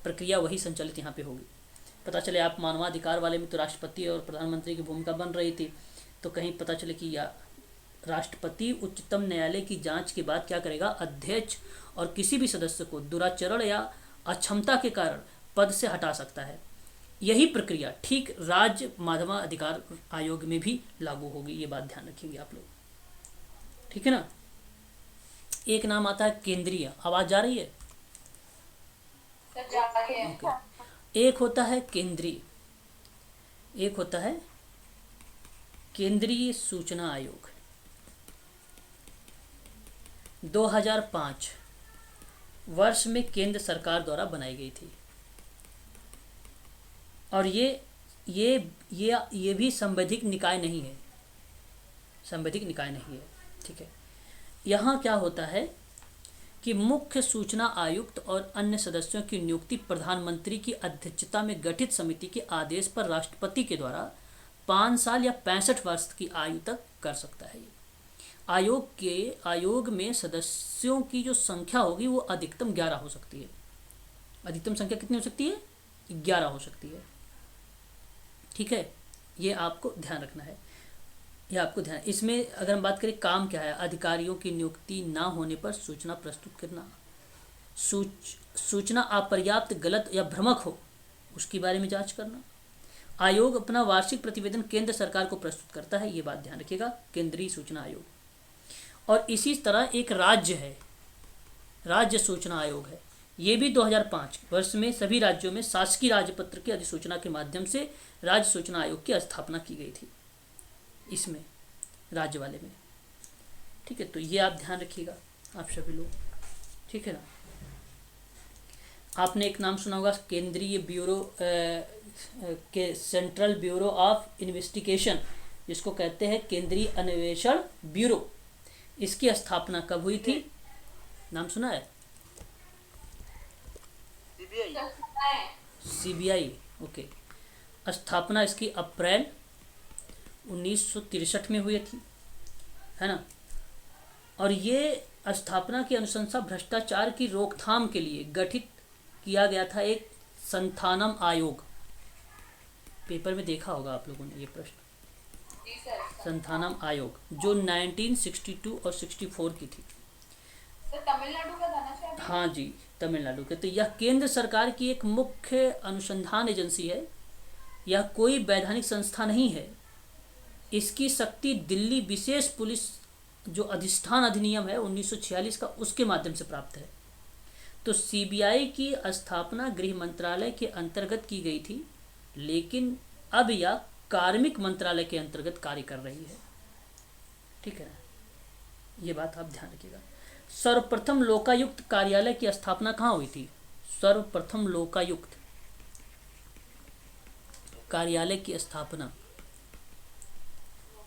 प्रक्रिया वही संचालित यहाँ पे होगी। पता चले आप मानवाधिकार वाले में तो राष्ट्रपति और प्रधानमंत्री की भूमिका बन रही थी, तो कहीं पता चले कि या राष्ट्रपति उच्चतम न्यायालय की जांच के बाद क्या करेगा, अध्यक्ष और किसी भी सदस्य को दुराचरण या अक्षमता के कारण पद से हटा सकता है। यही प्रक्रिया ठीक राज्य मानवाधिकार आयोग में भी लागू होगी, ये बात ध्यान रखेंगे आप लोग, ठीक है ना। एक नाम आता है केंद्रीय, आवाज जा रही है? एक होता है केंद्रीय, एक होता है केंद्रीय सूचना आयोग, 2005 वर्ष में केंद्र सरकार द्वारा बनाई गई थी। और ये भी संवैधानिक निकाय नहीं है, संवैधानिक निकाय नहीं है। ठीक है, यहाँ क्या होता है कि मुख्य सूचना आयुक्त और अन्य सदस्यों की नियुक्ति प्रधानमंत्री की अध्यक्षता में गठित समिति के आदेश पर राष्ट्रपति के द्वारा 5 साल या 65 वर्ष की आयु तक कर सकता है। आयोग में सदस्यों की जो संख्या होगी वो अधिकतम 11 हो सकती है। अधिकतम संख्या कितनी हो सकती है? 11 हो सकती है। ठीक है, ये आपको ध्यान रखना है। इसमें अगर हम बात करें काम क्या है, अधिकारियों की नियुक्ति ना होने पर सूचना प्रस्तुत करना, सूचना अपर्याप्त, गलत या भ्रामक हो उसके बारे में जांच करना। आयोग अपना वार्षिक प्रतिवेदन केंद्र सरकार को प्रस्तुत करता है, ये बात ध्यान रखिएगा, केंद्रीय सूचना आयोग। और इसी तरह एक राज्य है, राज्य सूचना आयोग है। ये भी 2005 वर्ष में सभी राज्यों में शासकीय राजपत्र की अधिसूचना के माध्यम से राज्य सूचना आयोग की स्थापना की गई थी, इसमें राज्य वाले में। ठीक है, तो ये आप ध्यान रखिएगा आप सभी लोग। ठीक है ना। आपने एक नाम सुना होगा केंद्रीय ब्यूरो के सेंट्रल ब्यूरो ऑफ इन्वेस्टिगेशन, जिसको कहते हैं केंद्रीय अन्वेषण ब्यूरो। इसकी स्थापना कब हुई थी? नाम सुना है? सीबीआई। ओके, स्थापना इसकी अप्रैल 1963 में हुई थी, है ना। और ये स्थापना की अनुशंसा भ्रष्टाचार की रोकथाम के लिए गठित किया गया था एक संथानम आयोग। पेपर में देखा होगा आप लोगों ने ये प्रश्न, संथानम आयोग, जो 1962 और 64 की थी। तमिलनाडु का था ना शायद? हाँ जी, तमिलनाडु के। तो यह केंद्र सरकार की एक मुख्य अनुसंधान एजेंसी है, यह कोई वैधानिक संस्था नहीं है। इसकी शक्ति दिल्ली विशेष पुलिस जो अधिष्ठान अधिनियम है 1946 का, उसके माध्यम से प्राप्त है। तो सीबीआई की स्थापना गृह मंत्रालय के अंतर्गत की गई थी, लेकिन अब यह कार्मिक मंत्रालय के अंतर्गत कार्य कर रही है। ठीक है ना, ये बात आप ध्यान रखिएगा। सर्वप्रथम लोकायुक्त कार्यालय की स्थापना कहाँ हुई थी? सर्वप्रथम लोकायुक्त कार्यालय की स्थापना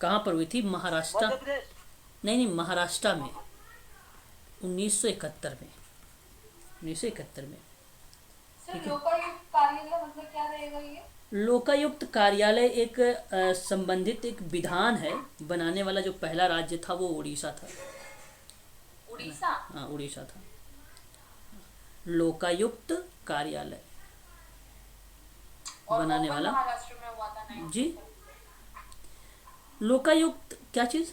कहाँ पर हुई थी? महाराष्ट्र। नहीं, महाराष्ट्र में 1971 में। 1971 में। सर लोकायुक्त कार्यालय मतलब क्या रहेगा ये? लोकायुक्त कार्यालय एक संबंधित एक विधान है। बनाने वाला जो पहला राज्य था वो उड़ीसा था। उड़ीसा? हाँ, उड़ीसा था। लोकायुक्त कार्यालय बनाने वाला महाराष्ट्र में हुआ था ना जी। लोकायुक्त क्या चीज?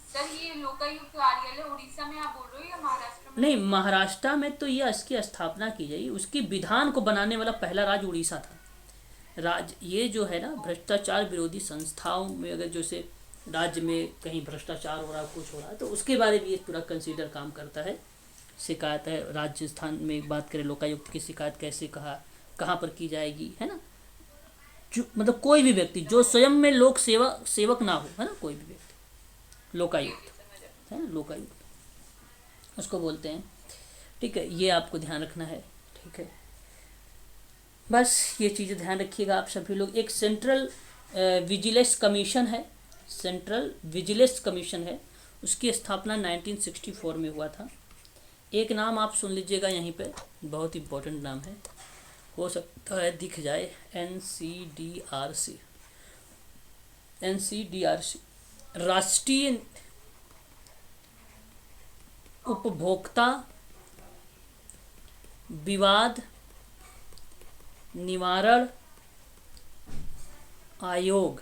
सर ये लोकायुक्त कार्यालय उड़ीसा में आप बोल रहे हो या महाराष्ट्र में? नहीं, महाराष्ट्र में तो ये इसकी स्थापना की गई। उसकी विधान को बनाने वाला पहला राज्य उड़ीसा था। ये जो है ना, भ्रष्टाचार विरोधी संस्थाओं में अगर जैसे राज्य में कहीं भ्रष्टाचार हो रहा है, कुछ हो रहा है, तो उसके बारे में ये पूरा कंसीडर काम करता है। शिकायत है राजस्थान में बात करें, लोकायुक्त की शिकायत कैसे कहाँ पर की जाएगी, है ना। मतलब कोई भी व्यक्ति जो स्वयं में लोक सेवक ना हो, है ना, कोई भी व्यक्ति, लोकायुक्त है ना, लोकायुक्त उसको बोलते हैं। ठीक है, ये आपको ध्यान रखना है। ठीक है, बस ये चीज़ें ध्यान रखिएगा आप सभी लोग। एक सेंट्रल विजिलेंस कमीशन है, सेंट्रल विजिलेंस कमीशन है, उसकी स्थापना 1964 में हुआ था। एक नाम आप सुन लीजिएगा यहीं पे, बहुत इंपॉर्टेंट नाम है, हो सकता है दिख जाए, NCDRC। राष्ट्रीय उपभोक्ता विवाद निवारण आयोग।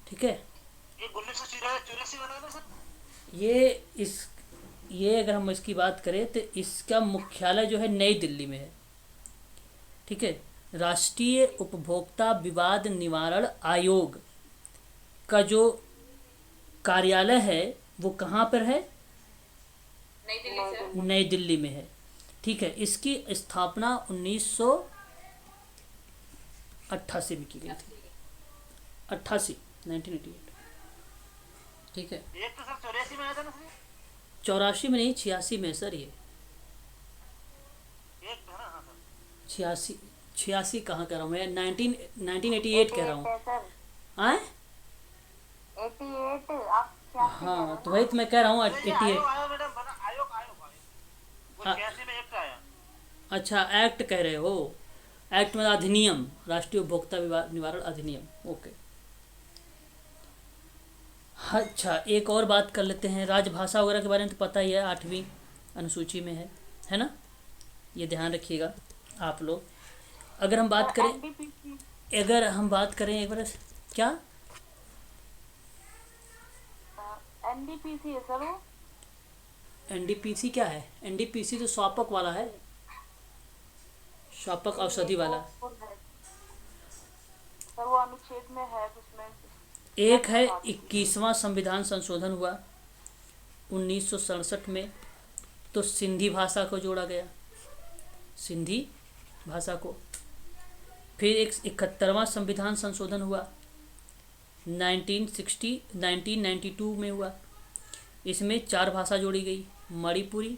ठीक है, ये 1984 बना ना सर? ये अगर हम इसकी बात करें तो इसका मुख्यालय जो है नई दिल्ली में है। ठीक है, राष्ट्रीय उपभोक्ता विवाद निवारण आयोग का जो कार्यालय है वो कहाँ पर है? नई दिल्ली सर? नई दिल्ली में है। ठीक है, इसकी स्थापना 19 88 में की गई थी, 88, 1988। ठीक है, एक तो सर 84 में आया था ना सर, 84 में नहीं, 86 में सर। ये एक था ना। हाँ सर 86, 86 कहाँ कह रहा हूँ मैं, 1988 कह रहा हूँ। है सर, आए 88 आप 86 कह रहे हाँ, हो तो ना? वही तो मैं कह रहा हूँ ये 88। आयोग आया मैडम बना, आयोग आयोग आयोग वो हाँ। 86 में एक आया। अच्छा, एक्ट कह रहे हो, एक्ट में अधिनियम, राष्ट्रीय उपभोक्ता निवारण अधिनियम। ओके, अच्छा एक और बात कर लेते हैं, राजभाषा वगैरह के बारे में तो पता ही है, 8वीं अनुसूची में है ना, ये ध्यान रखिएगा आप लोग। अगर हम बात करें, NDPC अगर हम बात करें एक बार, क्या NDPC है सर वो। एनडीपीसी क्या है? एनडीपीसी तो स्वापक वाला है, स्वापक औषधि वाला। वो है। सर वो अनुच्छेद में है उसमें। एक है 21वां संविधान संशोधन हुआ 1967 में, तो सिंधी भाषा को जोड़ा गया, सिंधी भाषा को। फिर एक 71वां संविधान संशोधन हुआ 1992 में हुआ, इसमें 4 भाषा जोड़ी गई, मणिपुरी,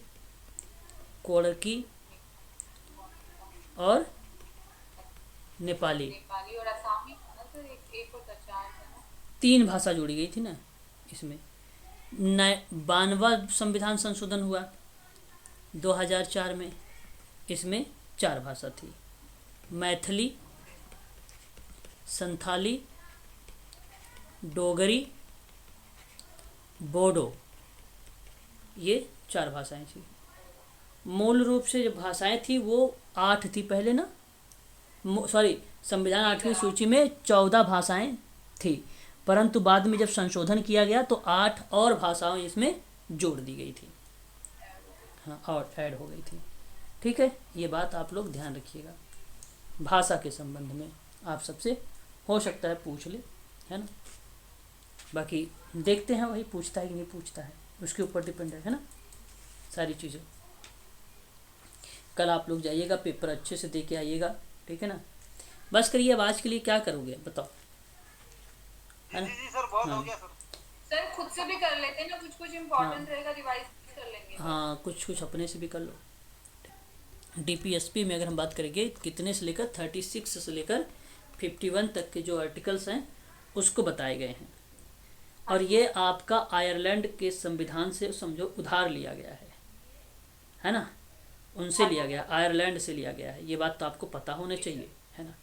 कोड़की और नेपाली। नेपाली और आसामी था ना सर, एक और चार था ना। 3 भाषा जोड़ी गई थी ना इसमें। 92वां संविधान संशोधन हुआ 2004 में, इसमें 4 भाषा थी, मैथिली, संथाली, डोगरी, बोडो, ये 4 भाषाएं थी। मूल रूप से जो भाषाएं थी वो 8 थी पहले ना, सॉरी, संविधान 8वीं सूची में 14 भाषाएं थी, परंतु बाद में जब संशोधन किया गया तो 8 और भाषाएं इसमें जोड़ दी गई थी, हाँ, और ऐड हो गई थी। ठीक है, ये बात आप लोग ध्यान रखिएगा। भाषा के संबंध में आप सबसे हो सकता है पूछ ले, है ना, बाकी देखते हैं वही पूछता है कि नहीं पूछता है, उसके ऊपर डिपेंड है ना सारी चीज़ें। कल आप लोग जाइएगा, पेपर अच्छे से दे के आइएगा, ठीक है ना। बस करिए, अब आज के लिए क्या करोगे बताओ, है ना। जी सर बहुत हो गया सर। सर खुद से भी कर लेते हैं ना, कुछ कुछ इम्पोर्टेंट रहेगा रिवाइज कर लेंगे। हाँ, कुछ कुछ अपने से भी कर लो। डीपीएसपी में अगर हम बात करेंगे कितने से लेकर 36 से लेकर 51 तक के जो आर्टिकल्स हैं उसको बताए गए हैं, और ये आपका आयरलैंड के संविधान से समझो उधार लिया गया है ना, उनसे लिया गया, आयरलैंड से लिया गया है, ये बात तो आपको पता होना चाहिए, है ना।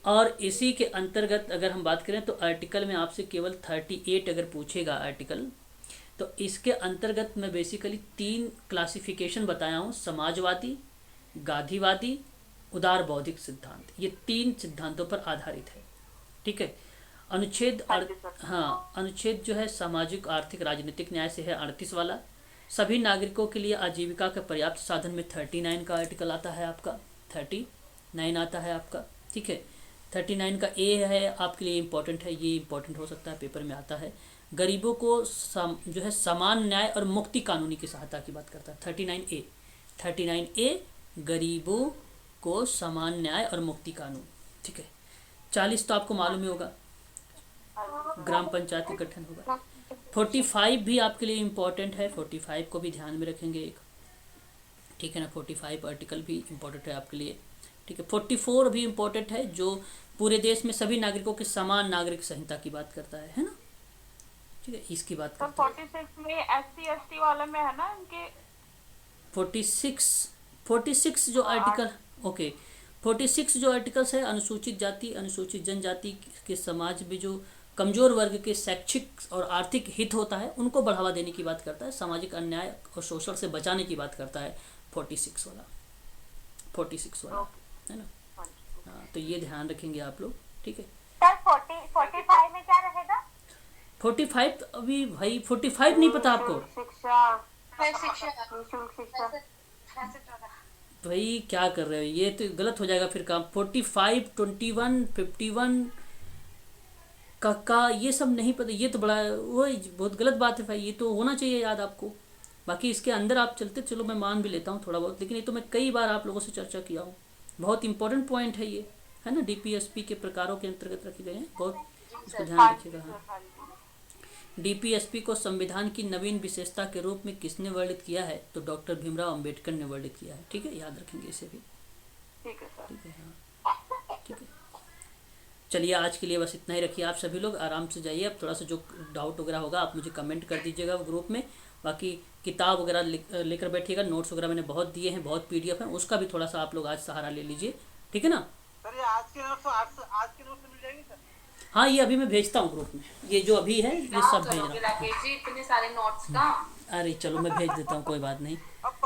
और इसी के अंतर्गत अगर हम बात करें तो आर्टिकल में आपसे केवल 38 अगर पूछेगा आर्टिकल, तो इसके अंतर्गत मैं बेसिकली 3 क्लासिफिकेशन बताया हूँ, समाजवादी, गांधीवादी, उदार बौद्धिक सिद्धांत। ये 3 सिद्धांतों पर आधारित है, ठीक है। अनुच्छेद अनुच्छेद जो है सामाजिक, आर्थिक, राजनीतिक न्याय से है 38 वाला। सभी नागरिकों के लिए आजीविका के पर्याप्त साधन में 39 का आर्टिकल आता है आपका, 39 आता है आपका, ठीक है। 39 का ए है आपके लिए इम्पोर्टेंट है, ये इम्पोर्टेंट हो सकता है, पेपर में आता है। गरीबों को जो है समान न्याय और मुक्ति कानूनी की सहायता की बात करता है, 39A गरीबों को समान न्याय और मुक्ति कानून, ठीक है। 40 तो आपको मालूम ही होगा, ग्राम पंचायत का गठन होगा। 45 भी आपके लिए इम्पोर्टेंट है, 45 को भी ध्यान में रखेंगे एक, ठीक है ना। 45 आर्टिकल भी इम्पोर्टेंट है आपके लिए, ठीक है। 44 भी इम्पोर्टेंट है, जो पूरे देश में सभी नागरिकों के समान नागरिक संहिता की बात करता है ना, ठीक है, इसकी बात तो करता है। 46 में SC/ST वाले में है ना इनके 46 जो आर्टिकल, ओके, 46 जो आर्टिकल्स है, अनुसूचित जाति, अनुसूचित जनजाति के समाज में जो कमजोर वर्ग के शैक्षिक और आर्थिक हित होता है उनको बढ़ावा देने की बात करता है, सामाजिक अन्याय और शोषण से बचाने की बात करता है 46 वाला, है ना। हाँ, तो ये ध्यान रखेंगे आप लोग, ठीक है। सर 45 में क्या रहेगा? 45 अभी भाई 45 नहीं पता आपको? शिक्षा, शिक्षा, निःशुल्क शिक्षा। भाई क्या कर रहे हो, ये तो गलत हो जाएगा फिर काम। 45, 21, 51 का ये सब नहीं पता, ये तो बड़ा वो बहुत गलत बात है भाई, ये तो होना चाहिए याद आपको। बाकी इसके अंदर आप चलते, चलो मैं मान भी लेता हूँ थोड़ा बहुत, लेकिन ये तो मैं कई बार आप लोगों से चर्चा किया हूँ, बहुत इंपॉर्टेंट पॉइंट है ये, है ना, डीपीएसपी के प्रकारों के अंतर्गत रखे गए हैं, बहुत इसको ध्यान हाँ रखिएगा। जी हाँ, सर, हाँ जी। डीपीएसपी को संविधान की नवीन विशेषता के रूप में किसने वर्णित किया है? तो डॉक्टर भीमराव अंबेडकर ने वर्णित किया है। ठीक है, याद रखेंगे इसे भी। ठीक है सर। ठीक है, हाँ ठीक है। चलिए आज के लिए बस इतना ही रखिए। आप सभी लोग आराम से जाइए। अब थोड़ा सा जो डाउट वगैरह होगा आप मुझे कमेंट कर दीजिएगा ग्रुप में। बाकी किताब वगैरह लेकर बैठिएगा। नोट्स वगैरह मैंने बहुत दिए हैं, बहुत पीडीएफ हैं, उसका भी थोड़ा सा आप लोग आज सहारा ले लीजिए। ठीक है ना? सर ये आज के नोट आज के नोट से मिल जाएंगे सर? हाँ, ये अभी मैं भेजता हूँ ग्रुप में। ये जो अभी है ये कहाँ सब भेज करोगे रहा हूँ। राकेश जी इतने सारे नोट्स का? अरे चलो मैं भेज देता हूँ, कोई बात नहीं। अब